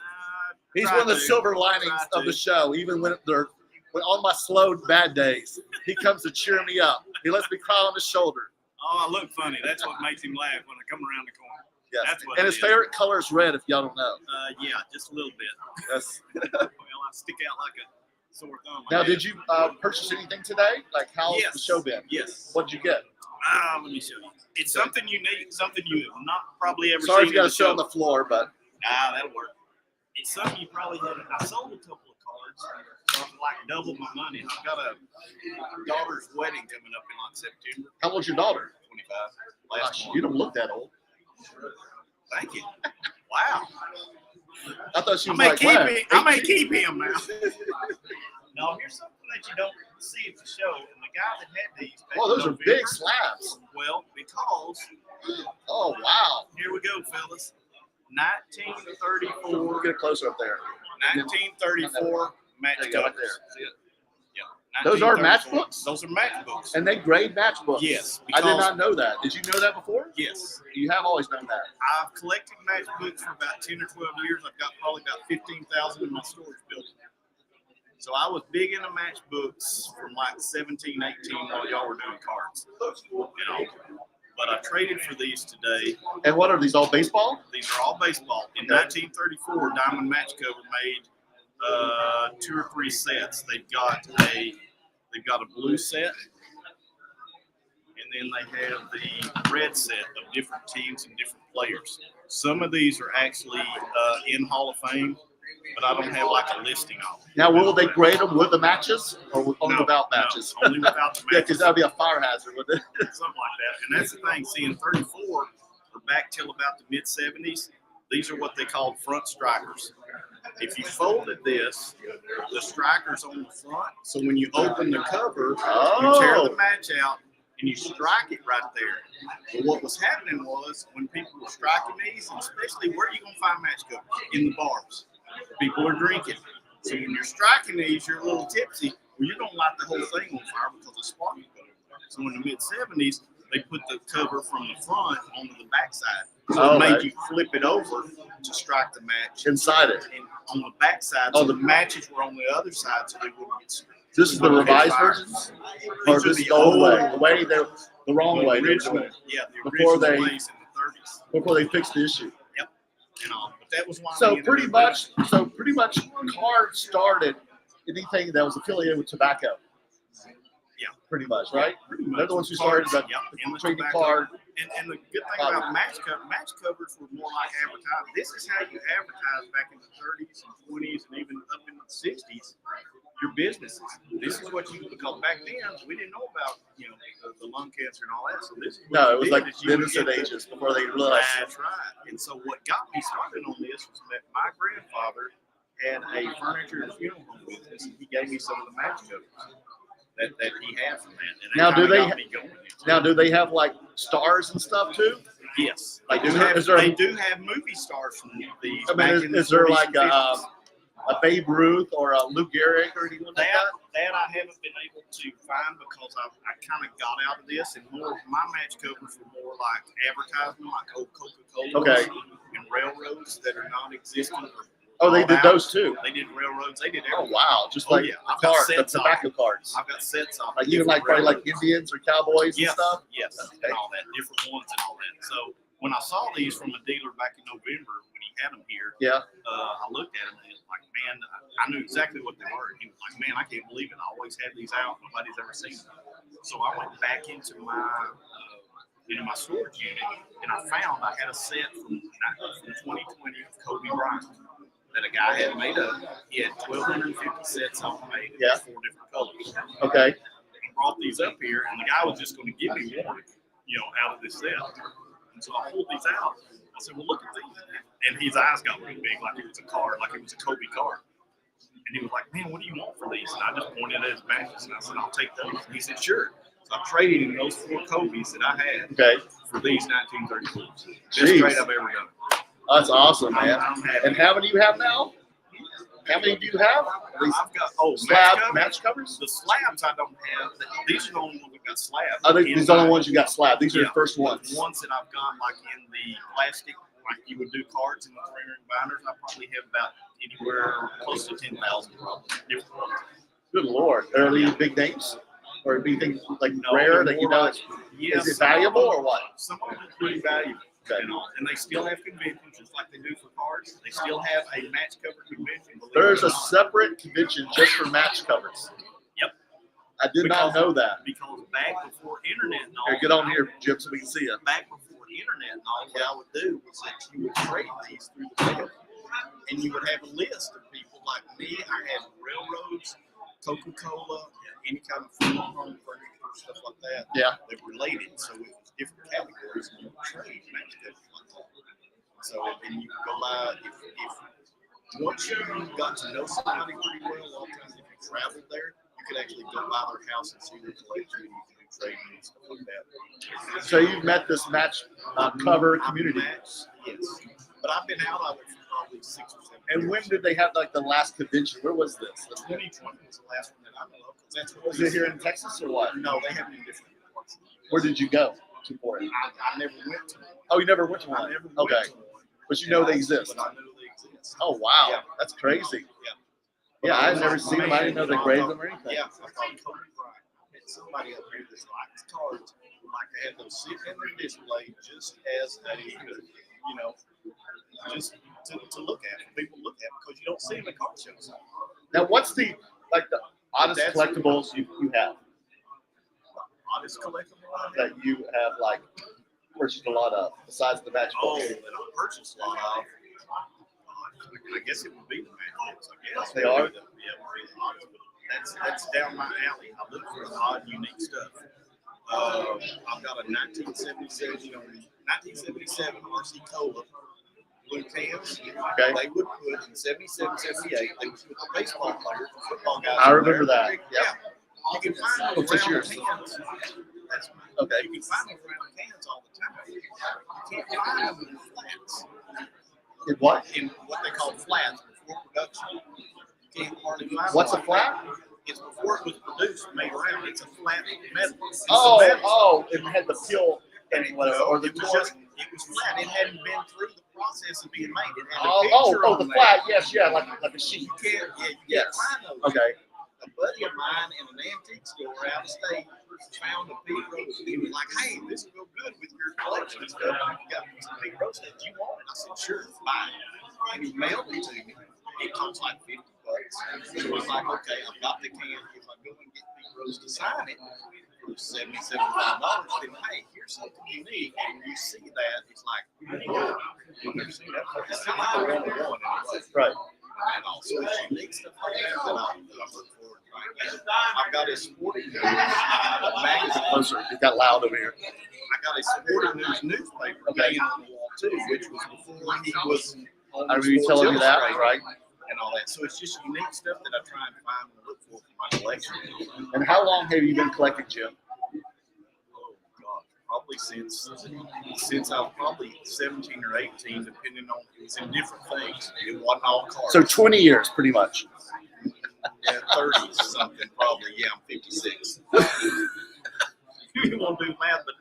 He's one of the silver linings of the show, even when on my slow bad days. He comes to cheer me up. He lets me cry on his shoulder. Oh, I look funny. That's what makes him laugh when I come around the corner. Yes. That's what And it his is. favorite color is red, if y'all don't know. Yeah, just a little bit. Yes. Well, I stick out like a sore thumb. I Now, guess. did you purchase anything today? How's the show been? Yes. What did you get? Let me show you. It's something unique, something you have not probably ever Sorry seen. if you got in to sit on the floor, but Nah, that'll work. It's something you probably haven't. I sold a couple of cards. So I've like doubled my money. I've got a daughter's wedding coming up in like September. How old's your daughter? 25. Gosh, Last you one. don't look that old. Thank you. Wow. I thought she I was may like, keep wow, him. I may 18. keep him now. No, here's something that you don't see at the show. And the guy that had these. back Oh, in those are November- big slabs. Well, because Oh, wow. here we go, fellas. 1934. Get it closer up there. 1934 match There you go, right covers. there. Yeah. Those are 1934. match books? Those are match books. And they grade match books. Yes, I did because- not know that. Did you know that before? Yes. You have always known that. I've collected match books for about 10 or 12 years. I've got probably about 15,000 in my storage building. So I was big into match books from like 17, 18 while y'all were doing cards. You know, but I traded for these today. And what are these, all baseball? These are all baseball. In Okay. 1934, Diamond Match Cover made 2 or 3 sets. They've got a blue set, and then they have the red set of different teams and different players. Some of these are actually in Hall of Fame, but I don't have like a listing of them. Now, will they grade them with the matches or only No, without no, matches? only without the Yeah, matches. because that would be a fire hazard, wouldn't it? Something like that. And that's the thing. See, in 34, or back till about the mid 70s, these are what they called front strikers. If you folded this, the striker's on the front. So when you open the cover, you tear the match out and you strike it right there. But what was happening was when people were striking these, and especially where are you going to find match covers? In the bars. People are drinking. So when you're striking these, you're a little tipsy. Well, you're going to light the whole thing on fire because the spark is going. So in the mid 70s, they put the cover from the front onto the backside. So it made you flip it over to strike the match. Inside it. And on the backside, so the matches were on the other side, so they wouldn't. This is the revised versions? Or These are this is the old way? The wrong way. The they were original, doing it yeah, the Before original they- ways in the 30s. Before they fixed the issue. And all. But that was why. So we ended pretty up much cards started anything that was affiliated with tobacco. Yeah. Pretty much, right? Pretty much. They're the ones who started the in the trading tobacco. card. And the good thing about match covers were more like advertising. This is how you advertise back in the 30s and 20s and even up in the 60s. Your businesses. This is what you, because back then we didn't know about the lung cancer and all that. So this is what No, you it was did, like is you would innocent get the- ages before they realized. That's right. And so what got me started on this was that my grandfather had a furniture and funeral home business, and he gave me some of the match covers that he had from that. And Now, that do kinda they got me going. Now, do they have like stars and stuff too? Yes, Like, they is there- do have movie stars from these. I mean, back in the is there 40s like and 50s. a Babe Ruth or a Lou Gehrig or anyone like that? That I haven't been able to find because I kind of got out of this, and more my match covers were more like advertisement, like old Coca-Cola Okay. and railroads that are non-existent. or Oh, they bought did out. those too. They did railroads. They did Oh everything. wow! Just Oh, like yeah. the I've got cards, the sets of tobacco cards. I've got sets of Like even like probably like Indians or Cowboys yes, and stuff. yes, Okay. and all that, different ones and all that. So when I saw these from a dealer back in November when he had them here, Yeah. I looked at them and it was like, man, I knew exactly what they were. And he was like, man, I can't believe it. I always had these out. Nobody's ever seen them. So I went back into my storage unit and I found I had a set from 2020 of Kobe Bryant that a guy had made up. He had 1,250 sets of them made in Yeah. 4 different colors. Okay. I brought these up here, and the guy was just going to give me one, out of this set. And so I pulled these out. I said, well, look at these. And his eyes got real big, like it was a card, like it was a Kobe card. And he was like, man, what do you want for these? And I just pointed at his matches, and I said, I'll take those. And he said, sure. So I traded him those 4 Kobe's that I had Okay. for these 1934s. Best Jeez. trade I've ever done. That's awesome, man. I'm happy. And how many do you have now? How many do you have? These I've got match covers? The slabs I don't have. These are the only ones that got slabs. Oh, these are the ones you got slabbed. These are the Yeah. first ones. The ones that I've got, like in the plastic, like you would do cards in the 3-ring binders, I probably have about anywhere close to 10,000 different ones. Good Lord. Are these big names? Or anything like No, rare they're that you more know? like- yes, Is it some of valuable them- or what? Some of them are pretty valuable. Okay. And they still have conventions just like they do for cards. They still have a match cover convention. believe There's it or a not. separate convention just for match covers. Yep. I did not know that. Because back before internet and all Here, get on here, Jim, so we can see it. Back before the internet and all, what I would do was that you would trade these through the mail. And you would have a list of people like me. I had railroads, Coca-Cola, any kind of food, home furniture, stuff like that. Yeah. They're related, so it was different categories and you would trade match stuff like that. So and you could go buy if once you got to know somebody pretty well, a lot of times if you traveled there, you could actually go by their house and see their collection. You could do trading and stuff like that. So you've met this match cover community. Yes, but I've been out of it for probably 6 or 7 years. And when did they have like the last convention? Where was this? 2020 was the last one that I know of. That's what Was it here in Texas or what? No, they have it in different parts. Where did you go to for it? I never went to one. Oh, you never went to I one? never went Okay. to one. But you know they exist. But I know they exist. Oh, wow. Yeah. That's crazy. Yeah. Yeah, I've never seen them. I didn't know they graded them or anything. Yeah, I thought Kobe Bryant had somebody up here that's like his cards would like to have those sitting in their display just as a, just to look at, for people to look at, because you don't see them at card shows. Now, what's the oddest collectibles you have Honest collectible that you have like purchased a lot of besides the match Oh, books? that I purchased a lot of. I guess it would be the matches. I guess They are? That's down my alley. I look for odd, unique stuff. I've got a 1977 RC Cola blue cans. Okay. They would put in 77, 78. They would put the baseball players, the football guys. I in remember there. that. Yeah. You can find those What's round yours? cans. That's mine. Okay. You can find those round cans all the time. You can't find them in flats. In what? In what they call flats before production. You can't hardly find What's a them. flat? It's before it was produced, made around. It's a flat metal. It's a Oh, metal. oh, it had the peel and whatever, or the it was torque. it was flat. It hadn't been through the process of being made. It had a Oh, picture oh, on the there. flat. Yes, yeah, like a sheet. You can't, you Yes. can't find those. Okay. A buddy of mine in an antique store out of state found a Pete Rose. He was like, "Hey, this will go good with your collection and stuff. You got some Pete Rose that you want?" I said, "Sure, buy it." And he mailed it to me. It cost like $50. So I was like, "Okay, I've got the can. If I go and get Pete Rose to sign it for $70, $75, then hey, here's something unique." And you see that, it's like, you've never seen that. It's kind of like a one-on-one. Right. And also it's unique stuff like that that I look forward to trying to get. I've got a sporting news magazine. Closer. It got loud over here. I got a sporting news newspaper hanging on the wall too, which was before he was on I remember you Sports telling me that, Illustrated right? and all that. So it's just unique stuff that I try and find and look for my collection. And how long have you been collecting, Jim? Oh God, probably since I was probably 17 or 18, depending on it's in different things. It wasn't all cards. So 20 years, pretty much. Yeah, 30 something probably. Yeah, I'm 56. You won't do math, but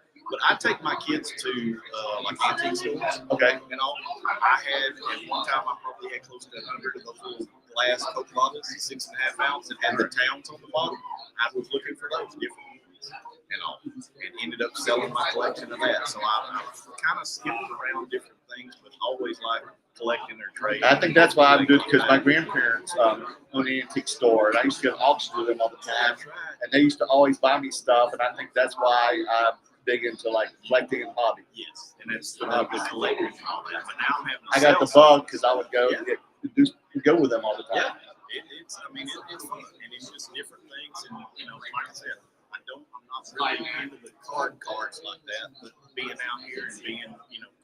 I take my kids to like antique stores. Okay. And all. I had at one time I probably had close to 100 of those little glass Coke bottles, 6.5 ounce, that had the towns on the bottom. I was looking for those different ones, and all, and ended up selling my collection of that. So I kind of skipped around different things, but always like collecting their trade. I think that's why I'm good because my grandparents owned an antique store, and I used to go to auctions with them all the time. That's right. And they used to always buy me stuff, and I think that's why I'm big into like collecting and hobby. Yes, and that's the collectors and all that. But now I'm having to I got the sell bug because I would go go with them all the Yeah, time. it's fun, and it's just different things, and like I said, I'm not really into the cards like that, but being out here and being,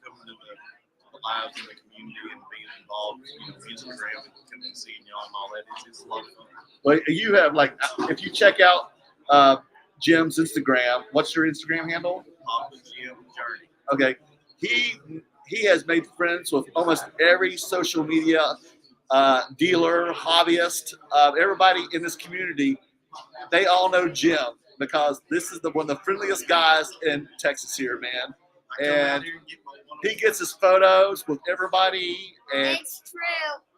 coming to the lives in the community and being involved, Instagram and coming and seeing y'all and all that, it's a lot of fun. Well, you have like if you check out Gemz Instagram, what's your Instagram handle? Papa Jim Journey. Okay, he has made friends with almost every social media dealer, hobbyist, everybody in this community. They all know Jim because this is one of the friendliest guys in Texas here, man. I come out And here and get my one. he gets his photos with everybody. And It's true.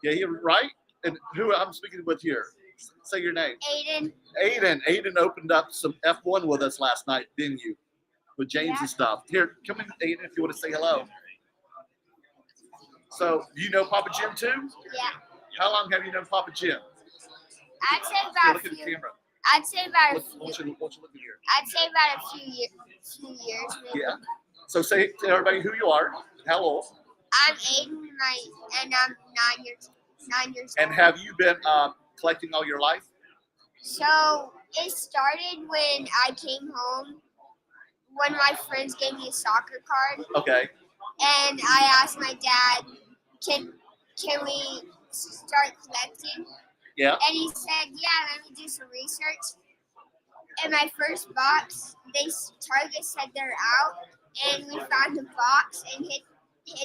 yeah, he right. And who I'm speaking with here? Say your name. Aiden. Aiden opened up some F1 with us last night, didn't you? With James and stuff. Here, come in, Aiden, if you want to say hello. So, do you know Papa Jim too? Yeah. How long have you known Papa Jim? I'd say Here, about look a at the few. camera. I'd say about a What's few. your look at here? I'd say about a few years. Maybe. Yeah. So say to everybody who you are, how old, I'm Aiden, and I'm 9 years. 9 years and old. have you been collecting all your life? So it started when I came home. One of my friends gave me a soccer card, Okay. and I asked my dad, "Can we start collecting?" Yeah. And he said, "Yeah, let me do some research." In my first box, Target said they're out, and we found the box and hit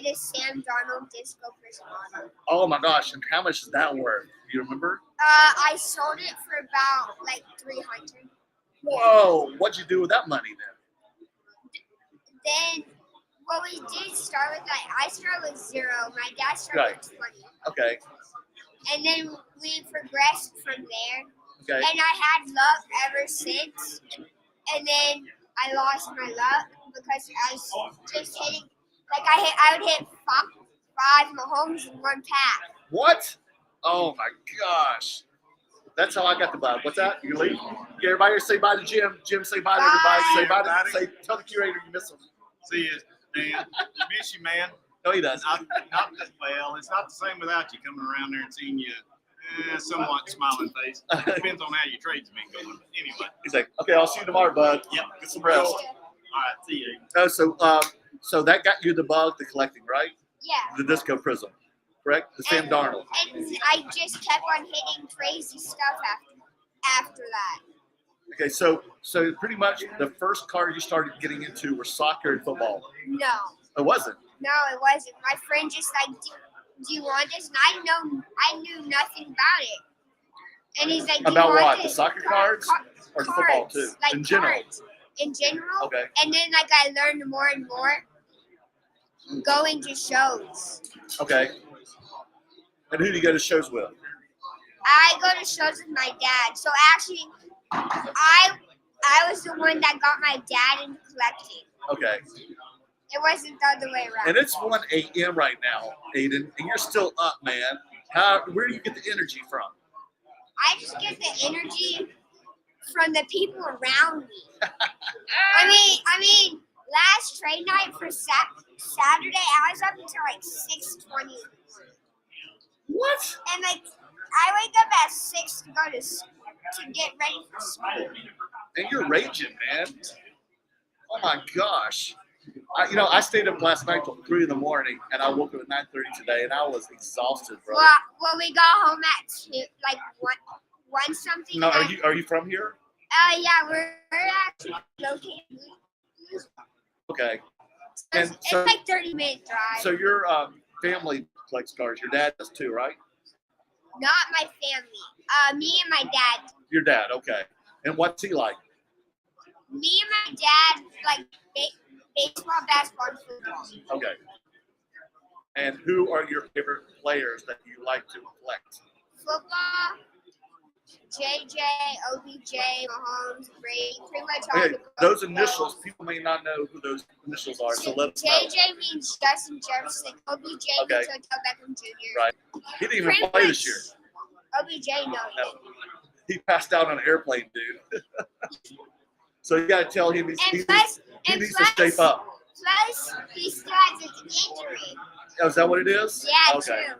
a Sam Darnold Disco Prism on it. Oh my gosh! And how much is that worth? Do you remember? I sold it for about like 300. Whoa! What'd you do with that money then? Then what we did start with, like, I started with 0. My dad started with 20. Okay. And then we progressed from there. Okay. And I had luck ever since. And then I lost my luck because I was just hitting, like I would hit five Mahomes in one pack. What? Oh my gosh! That's how I got the bug. What's that? You leave? Yeah, everybody say bye to Jim. Jim, say bye to everybody. Say bye to. Say, tell the curator you miss him. See you, Dan. Miss you, man. No, he does. Well, it's not the same without you coming around there and seeing you somewhat smiling face. Depends on how your trade's been going. Anyway. He's like, okay, I'll see you tomorrow, bud. Yep. Get some rest. All right, see you. Oh, so that got you the bug, the collecting, right? Yeah. The Disco Prism, correct? The Sam Darnold. And I just kept on hitting crazy stuff after that. Okay, so pretty much the first card you started getting into were soccer and football. No. It wasn't. No, it wasn't. My friend just like, do you want this? And I knew nothing about it. And he's like, do About you want what? The this? soccer cards? Or the football too? Like In general? cards. In general. Okay. And then like I learned more and more going to shows. Okay. And who do you go to shows with? I go to shows with my dad. So actually, I was the one that got my dad into collecting. Okay. It wasn't the other way around. And it's 1 a.m. right now, Aiden, and you're still up, man. Where do you get the energy from? I just get the energy from the people around me. I mean, last trade night for Saturday, I was up until like 6:20. What? And like, I wake up at 6 to go to get ready for school. And you're raging, man. Oh my gosh. I stayed up last night till 3 in the morning, and I woke up at 9:30 today, and I was exhausted, bro. Well, we got home at 2, like one something. No, are you from here? Yeah, we're actually located. Okay. It's like 30-minute drive. So your family collects cars. Your dad does too, right? Not my family. Me and my dad. Your dad, okay. And what's he like? Me and my dad like baseball, basketball, and football. Okay. And who are your favorite players that you like to collect? Football, JJ, OBJ, Mahomes, Brady, pretty much all Okay, the those initials, people may not know who those initials are, so let us know. JJ means Justin Jefferson. OBJ means Odell Beckham Jr. Right. He didn't even Pretty play much this year. OBJ, no. He passed out on an airplane, dude. So you got to tell him he needs to shape up. Plus, he still has an injury. Oh, is that what it is? Yeah, okay. true.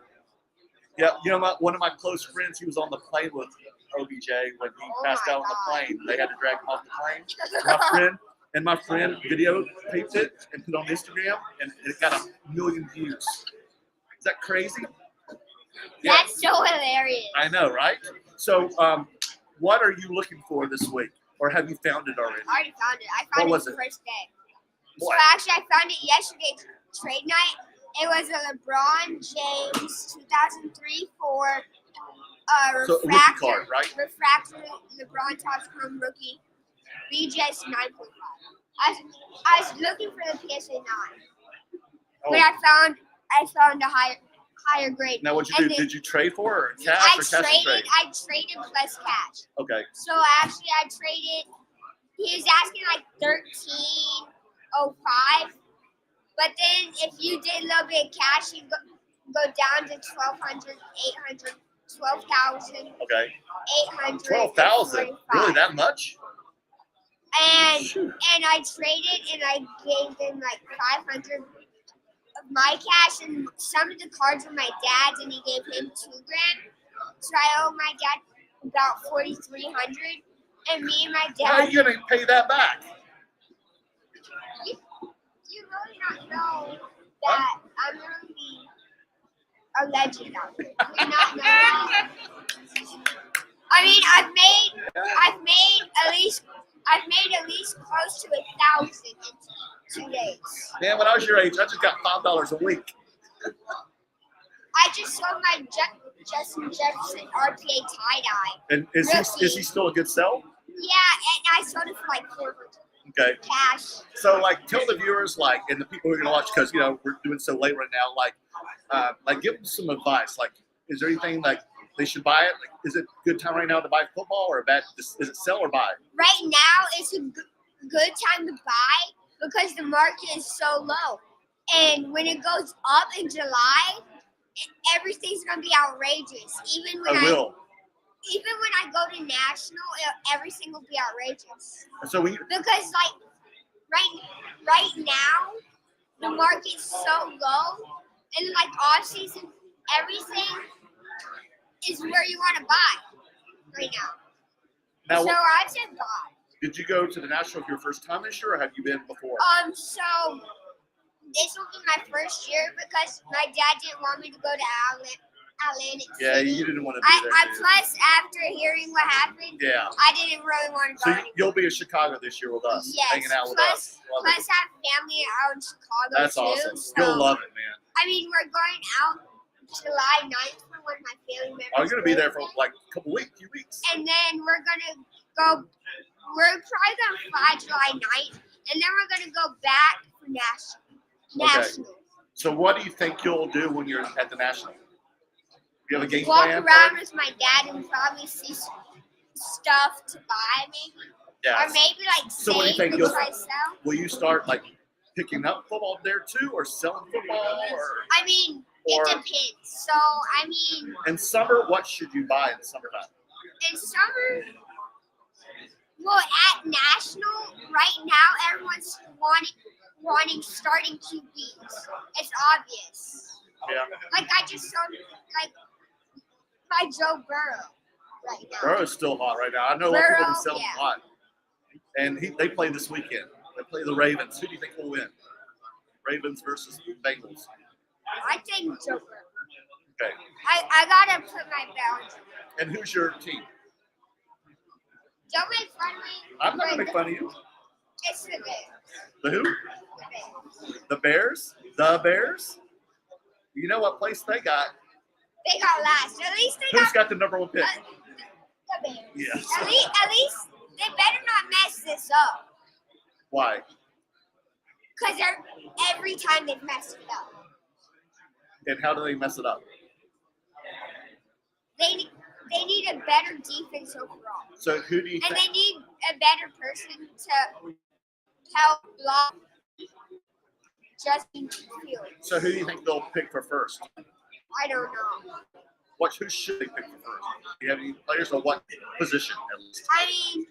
Yeah, you know, one of my close friends, he was on the plane with OBJ when he passed out on the plane. They had to drag him off the plane. My friend videotaped it and put it on Instagram, and it got 1 million views. Is that crazy? Yeah. That's so hilarious. I know, right? So, what are you looking for this week? Or have you found it already? I already found it. I found What it was the it? first day. What? So actually, I found it yesterday, trade night. It was a LeBron James 2003-4 So, a rookie refractor. card, right? Refractor LeBron Topps Chrome rookie. BJ's 9.5. I was looking for the PSA 9, but I found a higher grade. Now, what'd you do? And then Did you trade for it or cash or cash and trade? I traded plus cash. Okay. So actually, I traded. He was asking like 13.05, but then if you did a little bit of cash, you go down to 1,200, 800, 12,000, Okay. 800. 12,000? Really, that much? And I traded and I gave them like 500 of my cash, and some of the cards were my dad's, and he gave him $2,000. So I owe my dad about 4,300, and me and my How are dad. you gonna pay that back? You really not know that I'm gonna be a legend out there. Do you not know that? I mean, I've made at least close to 1,000 in 2 days. Man, when I was your age, I just got $5 a week. I just sold my Justin Jefferson RPA tie-dye. And is he still a good sell? Yeah, and I sold it for like 400 Okay. cash. So, like, tell the viewers, like, and the people who are gonna watch, because we're doing so late right now. Like, give them some advice. Like, is there anything like they should buy it? Like, is it a good time right now to buy football, or a bad? Is it sell or buy? Right now, it's a good time to buy because the market is so low, and when it goes up in July, everything's gonna be outrageous. Even when I go to national, everything will be outrageous. So Because like right now, the market's so low, and like off season, everything is where you want to buy right now. now So I said buy. did you go to the National your first time this year, or have you been before? So this will be my first year because my dad didn't want me to go to Atlantic Yeah, City. you didn't want to be there. I did you? plus after hearing what happened, Yeah. I didn't really want to So go anymore. you'll be in Chicago this year with us, Yes. hanging out with Plus- us. Love it. Plus, I have family out in Chicago That's too. awesome. So, You'll love it, man. I mean, we're going out July 9th for one of my family members. Oh, you're gonna be there for birthday. like a few weeks. And then we're gonna go. We're probably gonna fly July 9th, and then we're gonna go back for national. So what do you think you'll do when you're at the National? You have a game Walk plan? around with my dad and probably see stuff to buy, maybe, Yeah. or maybe like So what do you save think and you'll- try to sell. Will you start like picking up football there too, or selling football, or I mean, Or- it depends. So I mean, in summer? What should you buy in summertime? in summer, well, at national right now, everyone's wanting starting QBs. It's obvious. Yeah. Like I just saw like my Joe Burrow right now. Burrow's still hot right now. I know a lot of people have Burrow, been selling yeah. hot. And they play this weekend. They play the Ravens. Who do you think will win? Ravens versus Bengals. I think Joe Burrow. Okay. I gotta put my balance. And who's your team? Don't make fun of me. I'm not gonna but make fun of you. It's the Bears. The who? The Bears. The Bears? The Bears? You know what place they got? They got last. At least they Who's got got the number one pick? the Bears. Yes. At least they better not mess this up. Why? Because every time they mess it up. And how do they mess it up? They need a better defense overall. So who do you And think? they need a better person to help block Justin Fields. So who do you think they'll pick for first? I don't know. Who should they pick for first? Do you have any players or what position at least? I mean,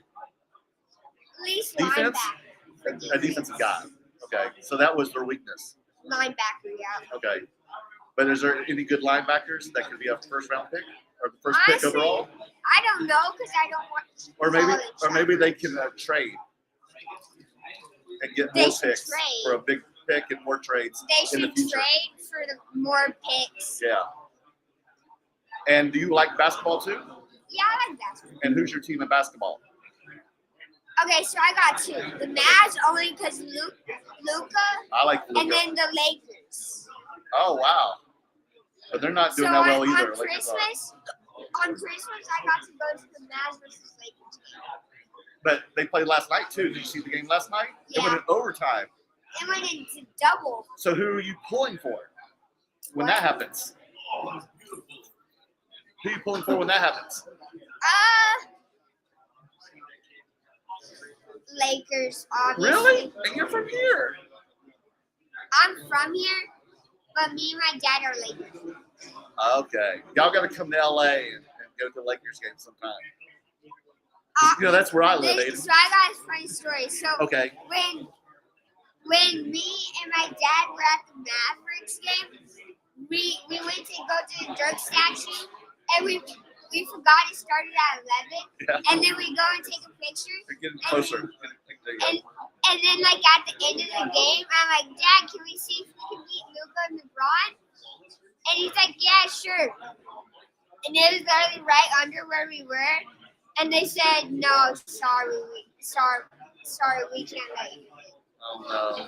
at least Defense? linebacker. For A defensive guy. Okay. So that was their weakness. Linebacker, yeah. Okay. But is there any good linebackers that could be a first round pick or the first pick Honestly, overall? I don't know because I don't watch Or college. maybe they can trade and get They more should picks trade. for a big pick and more trades They in the should future. trade for the more picks. Yeah. And do you like basketball too? Yeah, I like basketball. And who's your team in basketball? Okay, so I got two. The Mavs only because Luca, I like Luka. and then the Lakers. Oh wow. But they're not So doing that well on either. Christmas, I got to go to the Mavs versus Lakers game. But they played last night too. Did you see the game last night? It Yeah. went in overtime. It went into double. So who are you pulling for when that happens? Who are you pulling for when that happens? Lakers, obviously. Really? And you're from here. I'm from here, but me and my dad are Lakers. Okay. Y'all got to come to LA and go to Lakers game sometime. That's where I live, Aiden. So I got a funny story. So Okay. when me and my dad were at the Mavericks game, we went to go to the Dirk statue, and we we forgot it started at 11, Yeah. and then we go and take a picture, You're getting closer. There you go. and then like at the end of the game, I'm like, Dad, can we see if we can beat Luka and LeBron? And he's like, yeah, sure. And it was literally right under where we were, and they said, no, sorry, we can't let you. Oh no.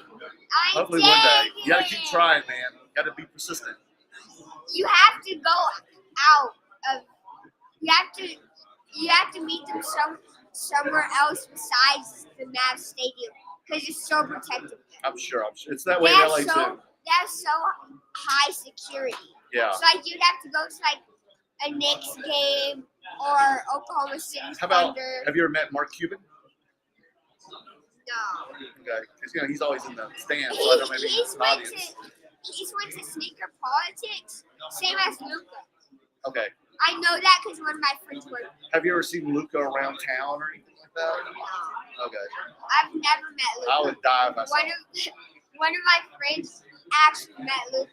I Hopefully one day. did You gotta keep it. trying, man. You gotta be persistent. You have to go out of. You have to meet them somewhere else besides the Mavs Stadium because it's so protected. I'm sure. It's that way in LA too. They have so high security. Yeah. So like you'd have to go to like a Knicks game or Oklahoma City How about? Thunder. Have you ever met Mark Cuban? No. Okay, because he's always in the stands. So I don't maybe He's an went audience. to sneaker politics, same as Luka. Okay. I know that because one of my friends worked. Have you ever seen Luca around town or anything like that? Okay. I've never met Luka. I would die if I saw him. One of my friends actually met Luka.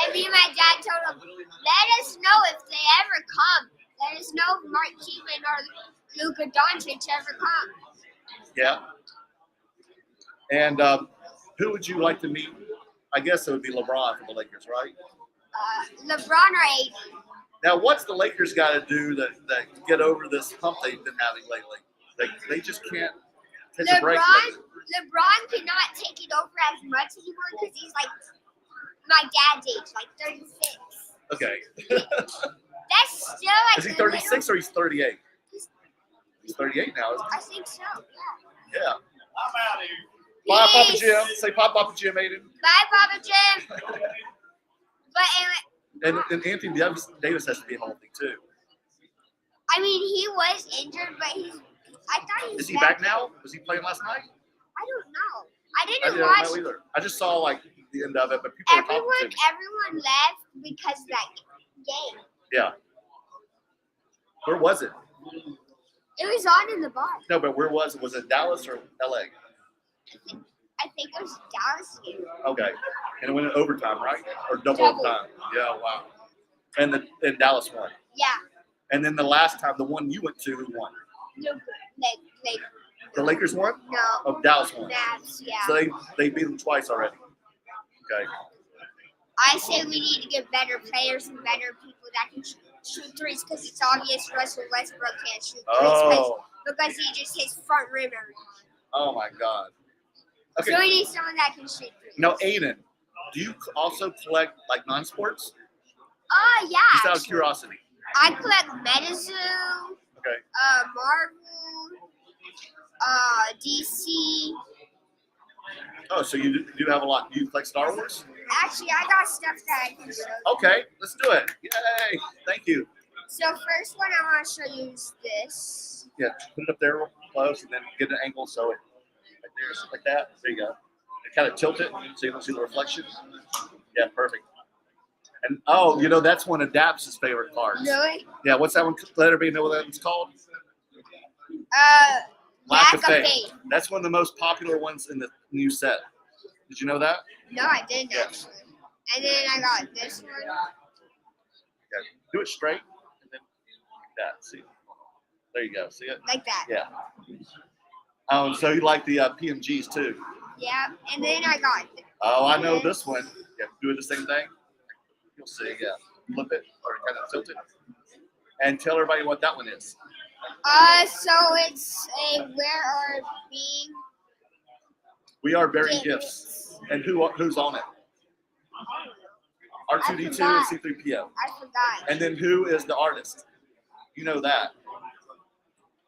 And me and my dad told him, let us know if they ever come. Let us know if Mark Cuban or Luka Doncic ever come. Yeah. And who would you like to meet? I guess it would be LeBron for the Lakers, right? LeBron or AD. Now, what's the Lakers got to do that get over this hump they've been having lately? They just can't take a break. LeBron cannot take it over as much anymore because he's like my dad's age, like 36. Okay. That's still like. Is he 36 or he's 38? He's 38 now, isn't I think so. Yeah. he? Yeah. Bye, Papa Jim. Say bye, Papa Jim, Aiden. Bye, Papa Jim. But anyway. And Anthony Davis has to be healthy too. I mean, he was injured, but I thought he was. Is he back now? Was he playing last night? I don't know. I I didn't didn't watch. know either. I just saw like the end of it, but people were talking to me. Everyone left because of that game. Yeah. Where was it? It was on in the bar. No, but where was it? Was it Dallas or LA? I think it was Dallas game. Okay. And it went in overtime, right? Or double Double. overtime. Yeah, wow. And Dallas won. Yeah. And then the last time, the one you went to, who won? The Lakers won? No. Oh, Dallas won. Mavs, yeah. So they beat them twice already. Okay. I say we need to get better players and better people that can shoot threes because it's obvious Russell Westbrook can't shoot threes Oh. because he just hits front rim every time. Oh my God. Okay. So we need someone that can shoot threes. Now, Aiden, do you also collect like non-sports? Yeah. Just out of actually. curiosity. I collect MetaZoo, Okay. Marvel, DC. Oh, so you do have a lot. Do you collect Star Wars? Actually, I got stuff that I can show you. Okay, let's do it. Yay! Thank you. So first one I want to show you is this. Yeah, put it up there real close and then get an angle so it right there, something like that. There you go. And kind of tilt it so you don't see the reflection. Yeah, perfect. And that's one of Dapp's favorite cards. Really? Yeah, what's that one? Let everybody know what that one's called. Lack of Faith. That's one of the most popular ones in the new set. Did you know that? No, I didn't Yeah. actually. And then I got this one. Okay. Do it straight and then like that. See? There you go. See it? Like that. Yeah. So you like the PMGs too? Yeah. And then I got Oh, I know this one. Yeah, doing the same thing. You'll see. Yeah, flip it or kind of tilt it, and tell everybody what that one is. So it's a where are being. We are bearing gifts, and who's on it? R2D2 and forgot. C3PO. I forgot. And then who is the artist? You know that.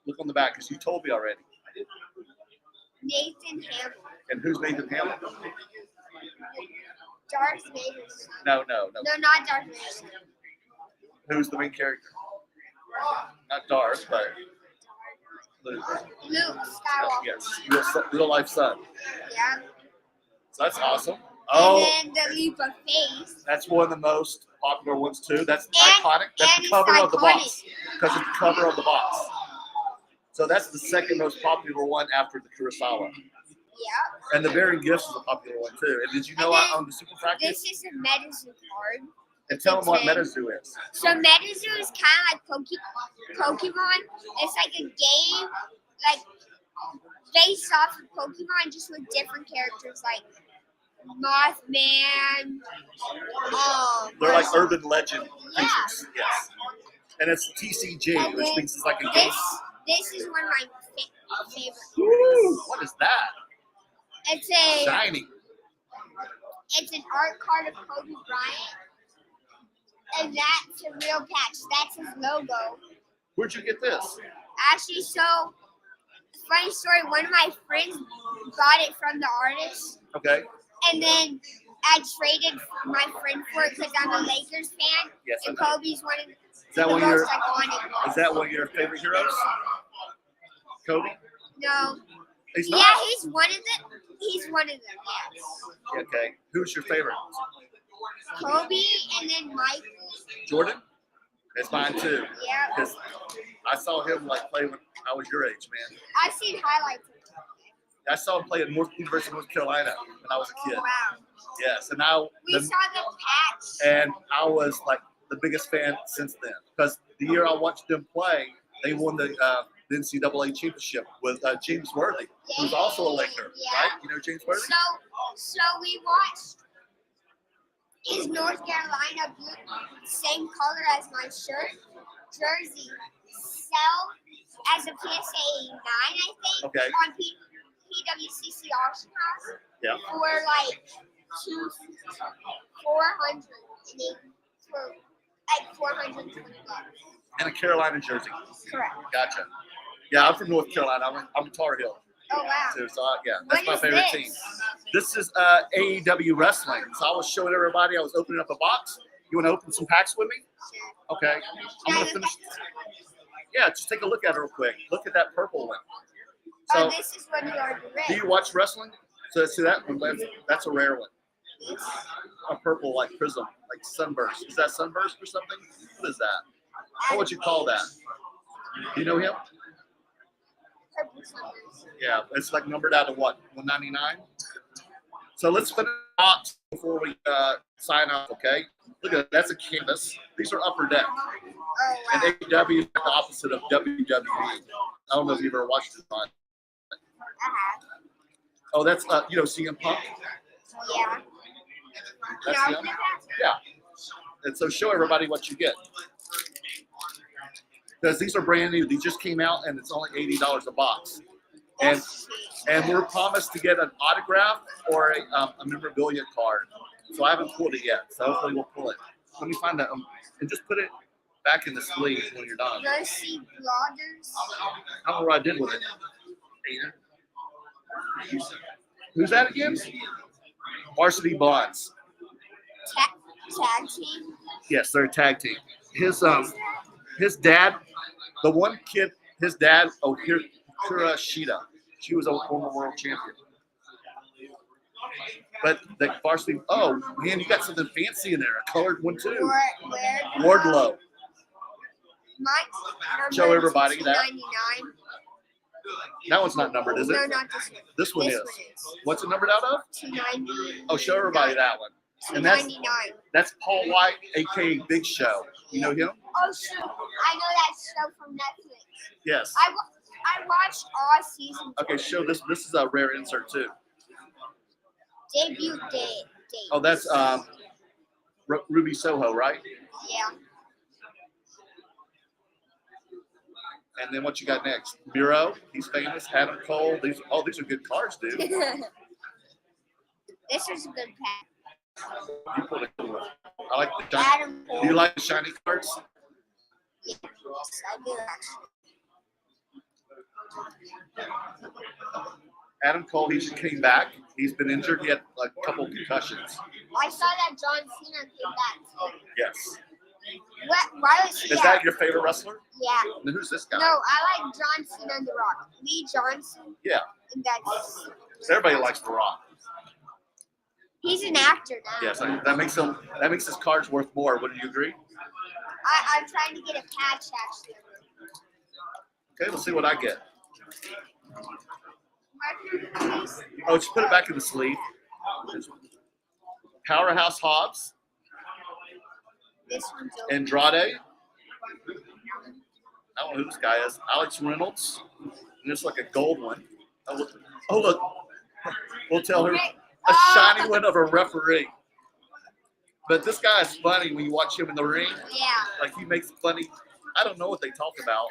Look on the back because you told me already. Nathan Hamill. And who's Nathan Hamill? Darth Vader's son. No. No, not Darth Vader's son. Who's the main character? Not Darth, but Luke. Luke Skywalker. Yes, real life son. Yeah. So that's awesome. Oh, And then the leap of faith. that's one of the most popular ones too. That's And- iconic. That's and the cover it's of the iconic. box because it's the cover of the box. So that's the second most popular one after the Kurosawa. Yeah. And the Bearing Gifts is a popular one too. And did you know And then on the Super Practice? This is a medicine card. And tell them what MetaZoo is. So MetaZoo is kind of like Pokemon. It's like a game, like based off of Pokemon, just with different characters like Mothman. They're like urban legend Yeah. creatures. Yes. And it's TCG, And which then means it's like a game. This is one of my favorite. Woo! What is that? It's Shiny. it's an art card of Kobe Bryant, and that's a real patch. That's his logo. Where'd you get this? Actually, so funny story. One of my friends bought it from the artist, Okay. and then I traded my friend for it because I'm a Lakers fan, Yes, I and know. Kobe's one of that the one of your- most iconic. Is that one of your favorite heroes? Kobe? No. He's Yeah, not? he's one of them. He's one of them. Yes. Okay. Who's your favorite? Kobe, and then Michael. Jordan? It's mine too. Yeah. Because I saw him like play when I was your age, man. I've seen highlights. I saw him play at University of North Carolina when I was a Oh kid. wow. Yes, and now We saw the patch. and I was like the biggest fan since then because the year I watched them play, they won the NCAA championship with James Worthy, who's also a Laker, Yeah. right? You know James Worthy? So we watched his North Carolina blue, same color as my shirt, jersey, sell as a PSA 9, I think, Okay. on PWCC auction house Yeah. for like 400 for like $420. And a Carolina jersey. Correct. Gotcha. Yeah, I'm from North Carolina. I'm Tar Heel Oh wow. too. So yeah, that's What my is favorite this? team. This is AEW wrestling. So I was showing everybody. I was opening up a box. You want to open some packs with me? Sure. Okay. I'm gonna finish. Yeah, just take a look at it real quick. Look at that purple one. So, This is what you already read. do you watch wrestling? So see that one? That's a rare one. This? A purple like prism, like sunburst. Is that sunburst or something? What is that? What would you call that? Do you know him? Purple sunburst. Yeah, it's like numbered out of what? 199. So let's finish the box before we sign off. Okay. Look at that. That's a canvas. These are upper deck. Oh And wow. AEW is the opposite of WWE. I don't know if you've ever watched it on. I have. Oh, that's you know CM Punk. Yeah. That's Can I him. open it? Yeah. And so show everybody what you get. Because these are brand new. These just came out and it's only $80 a box. And we're promised to get an autograph or a memorabilia card. So I haven't pulled it yet. So hopefully we'll pull it. Let me find that and just put it back in the sleeve when you're done. Mercy bloggers. I don't know what I did with it. Who's that again? Varsity Blondes. Tag team. Yes, they're a tag team. His dad, the one kid, his dad, Kura Shida. She was a former world champion. But the varsity, oh man, you got something fancy in there, a colored one too. Wardlow. Mike's Show everybody that. 299. That one's not numbered, is it? No, not this one. This one is. What's it numbered out of? 290. Oh, show everybody that one. And that's 299. that's Paul White, aka Big Show. You know him? Oh shoot! I know that show from Netflix. Yes. I watched all season. Okay, show this. This is a rare insert too. Debut date. Oh, that's Ruby Soho, right? Yeah. And then what you got next? Bureau, he's famous. Adam Cole. These are good cards, dude. This is a good pack. You pulled a good one. I like the shiny. Adam Cole. Do you like the shiny cards? Yes, I do actually. Adam Cole, he just came back. He's been injured. He had like a couple concussions. I saw that John Cena came back too. Yes. Why was he Is out? that your favorite wrestler? Yeah. And who's this guy? No, I like John Cena and The Rock. Lee Johnson. Yeah. And that's. Everybody likes The Rock. He's an actor now. Yes, that makes his cards worth more. Wouldn't you agree? I'm trying to get a patch actually. Okay, let's see what I get. Please. Oh, just put it back in the sleeve. Powerhouse Hobbs. This one's open. Andrade. I don't know who this guy is. Alex Reynolds. And it's like a gold one. Oh, look. We'll tell her a shiny one of a referee. But this guy is funny when you watch him in the ring. Yeah. Like he makes funny. I don't know what they talk about.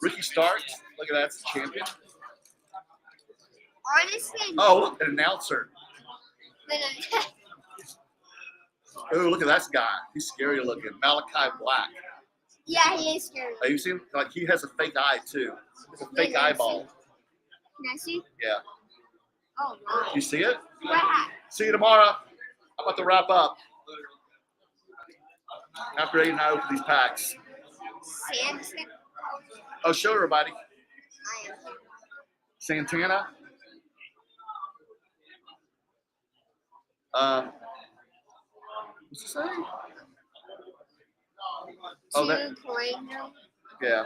Ricky Starks. Look at that. It's the champion. Honestly. Oh, look, an announcer. Oh, look at that guy. He's scary looking. Malachi Black. Yeah, he is scary. Have you seen? Like he has a fake eye too. It's a fake Yeah, eyeball. Can I see? Yeah. Oh, wow. You see it? What? See you tomorrow. I'm about to wrap up. After 8 and I open these packs. Samson? Oh, show everybody. I am. Santana. What's it say? Oh, that. Plano. Yeah.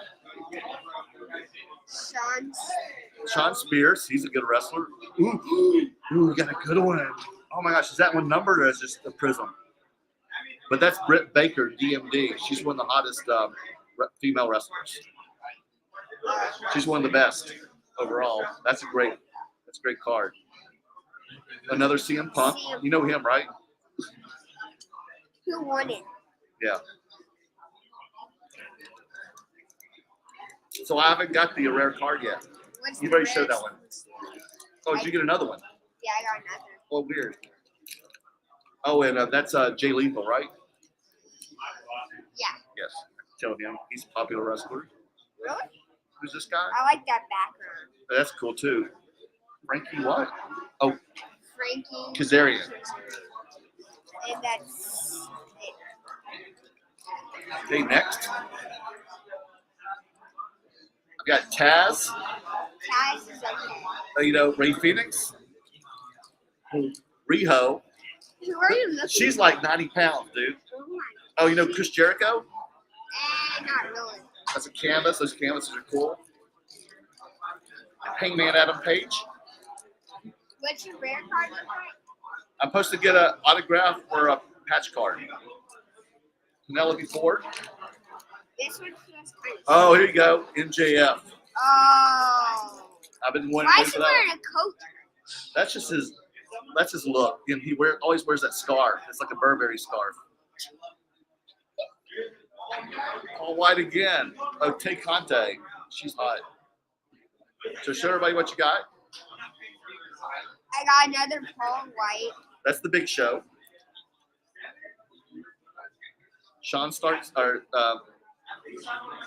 Sean Spears. He's a good wrestler. Ooh, we got a good one. Oh my gosh, is that one numbered or is it just a prism? But that's Britt Baker, DMD. She's one of the hottest female wrestlers. She's one of the best overall. That's a great card. Another CM Punk. You know him, right? Who won it? Yeah. So I haven't got the rare card yet. What's You've the already showed that rest? one. Oh, did you get another one? Yeah, I got another. Oh, weird. Oh, and that's Jay Lethal, right? Yeah. Yes. Tell him. He's a popular wrestler. Really? Who's this guy? I like that background. That's cool, too. Frankie what? Oh, Frankie. Kazarian. And that's it. Okay, next. I've got Taz. Taz is okay. You know, Ray Phoenix. Riho. Who are you looking She's for? like 90 pounds, dude. Oh my. Oh, you know Chris Jericho? Not really. That's a canvas. Those canvases are cool. Hangman Adam Page. What's your rare card look like? I'm supposed to get an autograph or a patch card. Penelope Ford. This one's just kind of. Oh, here you go. MJF. Oh. I've been wanting Why to is go he for that. wearing a coat? That's just his. That's his look. And he always wears that scarf. It's like a Burberry scarf. All white again. Oh, Tay Conte. She's hot. So show everybody what you got. I got another Paul White. That's the Big Show. Sean Starks or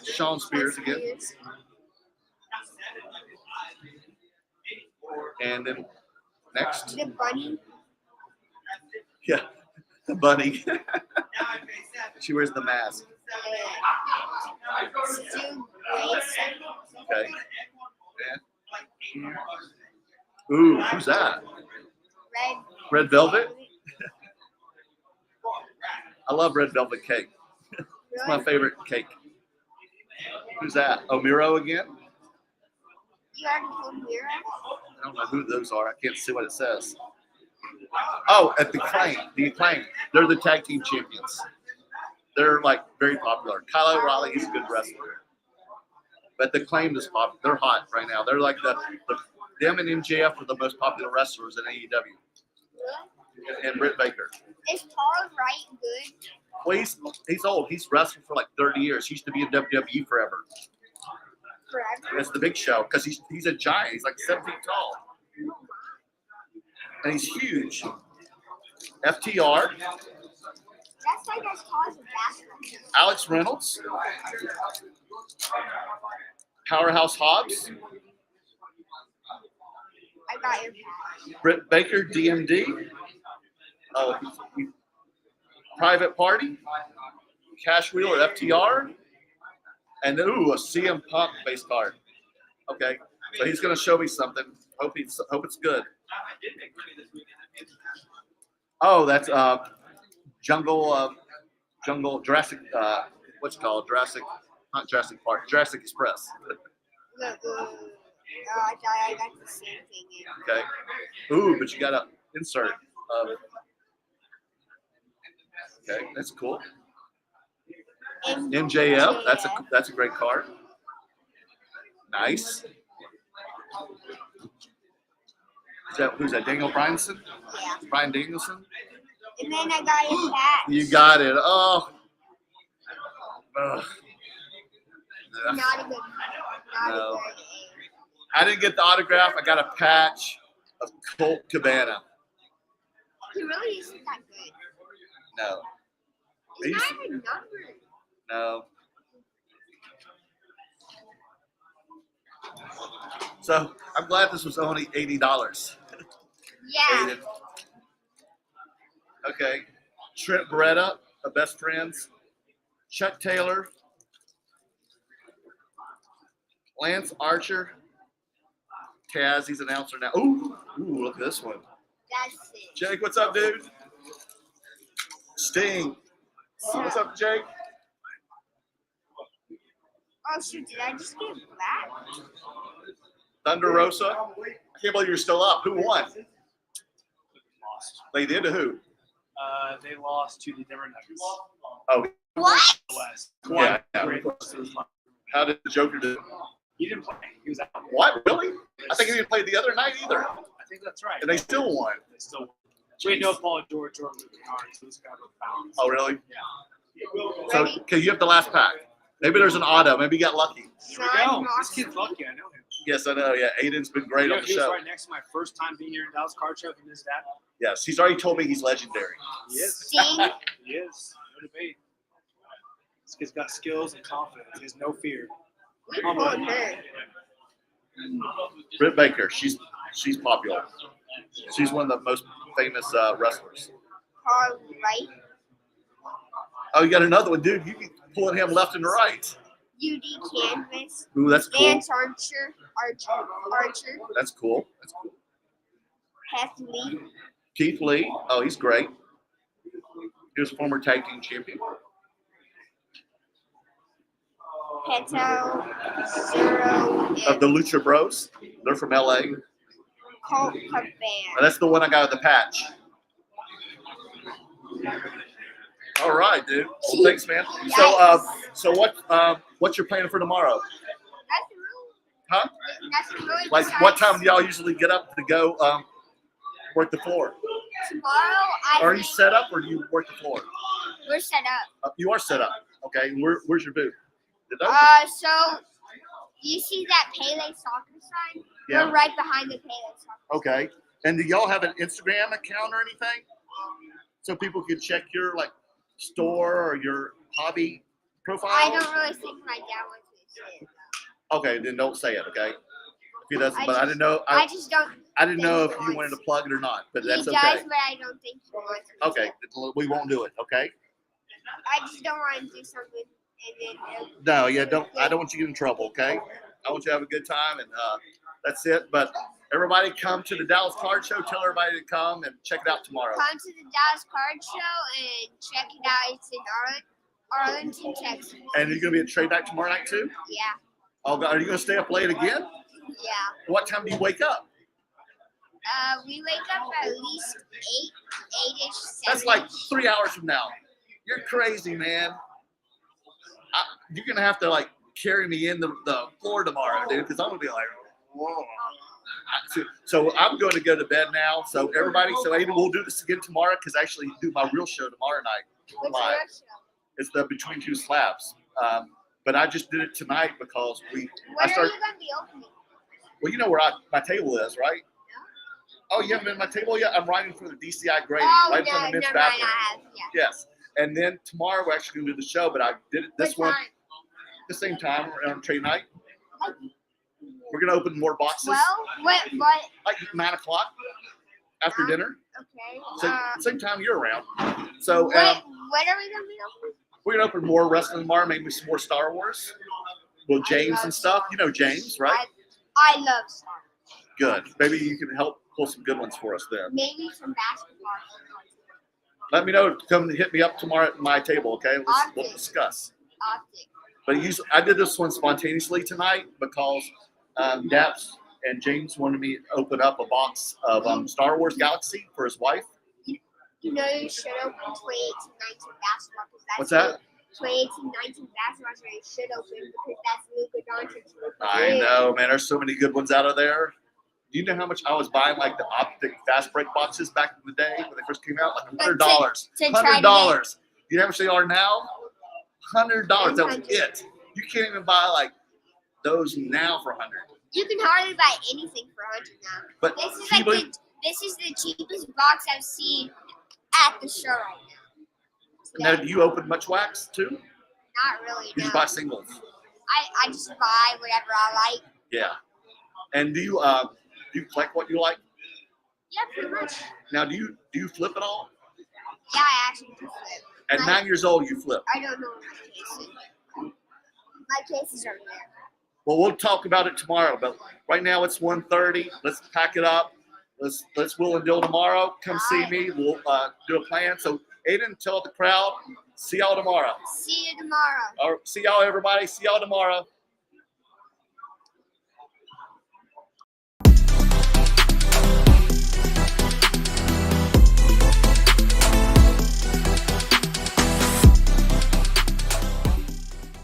Sean Spears again, and then next, The bunny. yeah, the bunny. She wears the mask. Stu Grayson. Okay. Yeah. Ooh, who's that? Red Velvet. I love red velvet cake. It's my favorite cake. Who's that? Oh, Miro again? You already told Mira? I don't know who those are. I can't see what it says. Oh, at the Acclaim. They're the tag team champions. They're like very popular. Kyle O'Reilly, he's a good wrestler. But the Acclaim is popular. They're hot right now. They're like them and MJF are the most popular wrestlers in AEW. And Britt Baker. Is Paul Wright good? Well, he's old. He's wrestled for like 30 years. He used to be in WWE forever. Forever? That's the Big Show because he's a giant. He's like 7 feet tall. And he's huge. FTR. That's like as tall as a basketball. Alex Reynolds. Powerhouse Hobbs. I got your pass. Britt Baker, DMD. Oh, Private Party. Cash Wheeler, FTR. And then, a CM Punk base card. Okay, so he's going to show me something. Hope it's good. Oh, that's Jungle Jurassic. What's it called? Not Jurassic Park. Jurassic Express. Look, I thought I got the same thing in. Okay. Ooh, but you got to insert. Okay, that's cool. MJF. That's a great card. Nice. Who's that? Daniel Bryanson? Yeah. Bryan Danielson? And then I got his patch. You got it. Oh. Ugh. Not a good. Not No. a good. I didn't get the autograph. I got a patch of Colt Cabana. He really isn't that good. No. He's not even numbered. No. So I'm glad this was only $80. Yeah. Okay. Trent Beretta, the best friends. Chuck Taylor. Lance Archer. Taz, he's an announcer now. Ooh, look at this one. That's it. Jake, what's up, dude? Sting. What's up, Jake? Oh shoot! Did I just get black? Thunder Rosa. I can't believe you're still up. Who won? They did to who? They lost to the Denver Nuggets. Oh, What? West. yeah. How did the Joker do? He didn't play. He was out. What? Really? I think he didn't play the other night either. I think that's right. And they still won. They still won. Wait, no, Paul George or Luke Kennard, so this guy was bounced. Oh, really? Yeah. So, okay, you have the last pack. Maybe there's an auto. Maybe you got lucky. Here we go. This kid's lucky. I know him. Yes, I know. Yeah, Aiden's been great on the He was show. right next to my first time being here in Dallas Card Show. He missed that. Yes, he's already told me he's legendary. He is. Sting. He is. No debate. This kid's got skills and confidence. He has no fear. Humble her. Britt Baker, she's popular. She's one of the most famous wrestlers. All right. Oh, you got another one, dude. You can pulling him left and right. UD Canvas. Ooh, that's cool. Vance Archer. That's cool. That's cool. Hef Lee. Keith Lee. Oh, he's great. He was former tag team champion. Peto. Zero. Of the Lucha Bros. They're from LA. Colt Cabana. That's the one I got with the patch. All right, dude. Well, thanks, man. So what's your plan for tomorrow? Huh? That's really Like, what time do y'all usually get up to go work the floor? Tomorrow, Are you set up or do you work the floor? We're set up. You are set up. Okay. Where's your booth? So you see that Pele soccer sign? Yeah. We're right behind the Pele soccer. Okay. And do y'all have an Instagram account or anything? So people can check your store or your hobby profile? I don't really think my dad wants me to say it. Okay, then don't say it, okay? If he doesn't, I but I just- didn't know. I just don't. I didn't know if think you he wanted to wants- plug it or not, but that's He okay. does, but I don't think he wants me to. Okay, we won't do it, okay? I just don't want to do something and then. No, yeah, don't. I don't want you to get in trouble, okay? I want you to have a good time, and that's it. But everybody, come to the Dallas Card Show. Tell everybody to come and check it out tomorrow. Come to the Dallas Card Show and check it out. It's in Arlington, Texas. And you're gonna be at trade night tomorrow night too? Yeah. Oh, God, are you gonna stay up late again? Yeah. What time do you wake up? We wake up at least 8-ish, 7. That's like 3 hours from now. You're crazy, man. You're gonna have to carry me in the floor tomorrow, dude, because I'm gonna be like, whoa. So I'm going to go to bed now. So everybody, maybe we'll do this again tomorrow because I actually do my real show tomorrow night. What's live. your show? It's the Between Two Slabs. But I just did it tonight because When are you going to be opening? Well, you know where my table is, right? Oh, you haven't been at my table yet? I'm writing for the DCI grade, right in front of the men's bathroom. Yes. And then tomorrow we're actually going to do the show, but I did it this one the same time around trade night. We're going to open more boxes. Well, what? Like 9 o'clock after dinner. Okay. Same time you're around. So when are we going to be opening? we're going to open more wrestling tomorrow, maybe some more Star Wars. Well, James and stuff. You know James, right? I love Star Wars. Good. Maybe you can help pull some good ones for us there. Maybe some basketball. Let me know. Come hit me up tomorrow at my table, okay? We'll discuss. Optic. But I did this one spontaneously tonight because Daps and James wanted me to open up a box of Star Wars Galaxy for his wife. You know you should open 28 to 19 basketball. What's that? 2018-19 basketball series should open because that's Luka Doncic. I know, man. There's so many good ones out of there. Do you know how much I was buying like the optic fast break boxes back in the day when they first came out? Like $100. To try to $100. You know how much they are now? $100. That was it. You can't even buy like those now for $100. You can hardly buy anything for $100 now. But This is people- like this is the cheapest box I've seen at the show right now. Now, do you open much wax too? Not really. You No. just buy singles. I just buy whatever I like. Yeah. And do you collect what you like? Yeah, pretty much. Now, do you flip it all? Yeah, I actually do flip. At Like, 9 years old, you flip. I don't know what my case is. My cases are there. Well, we'll talk about it tomorrow. But right now it's 1:30. Let's pack it up. Let's will and deal tomorrow. Come see me. We'll do a plan. So Aiden, tell the crowd. See y'all tomorrow. See you tomorrow. Or see y'all, everybody. See y'all tomorrow.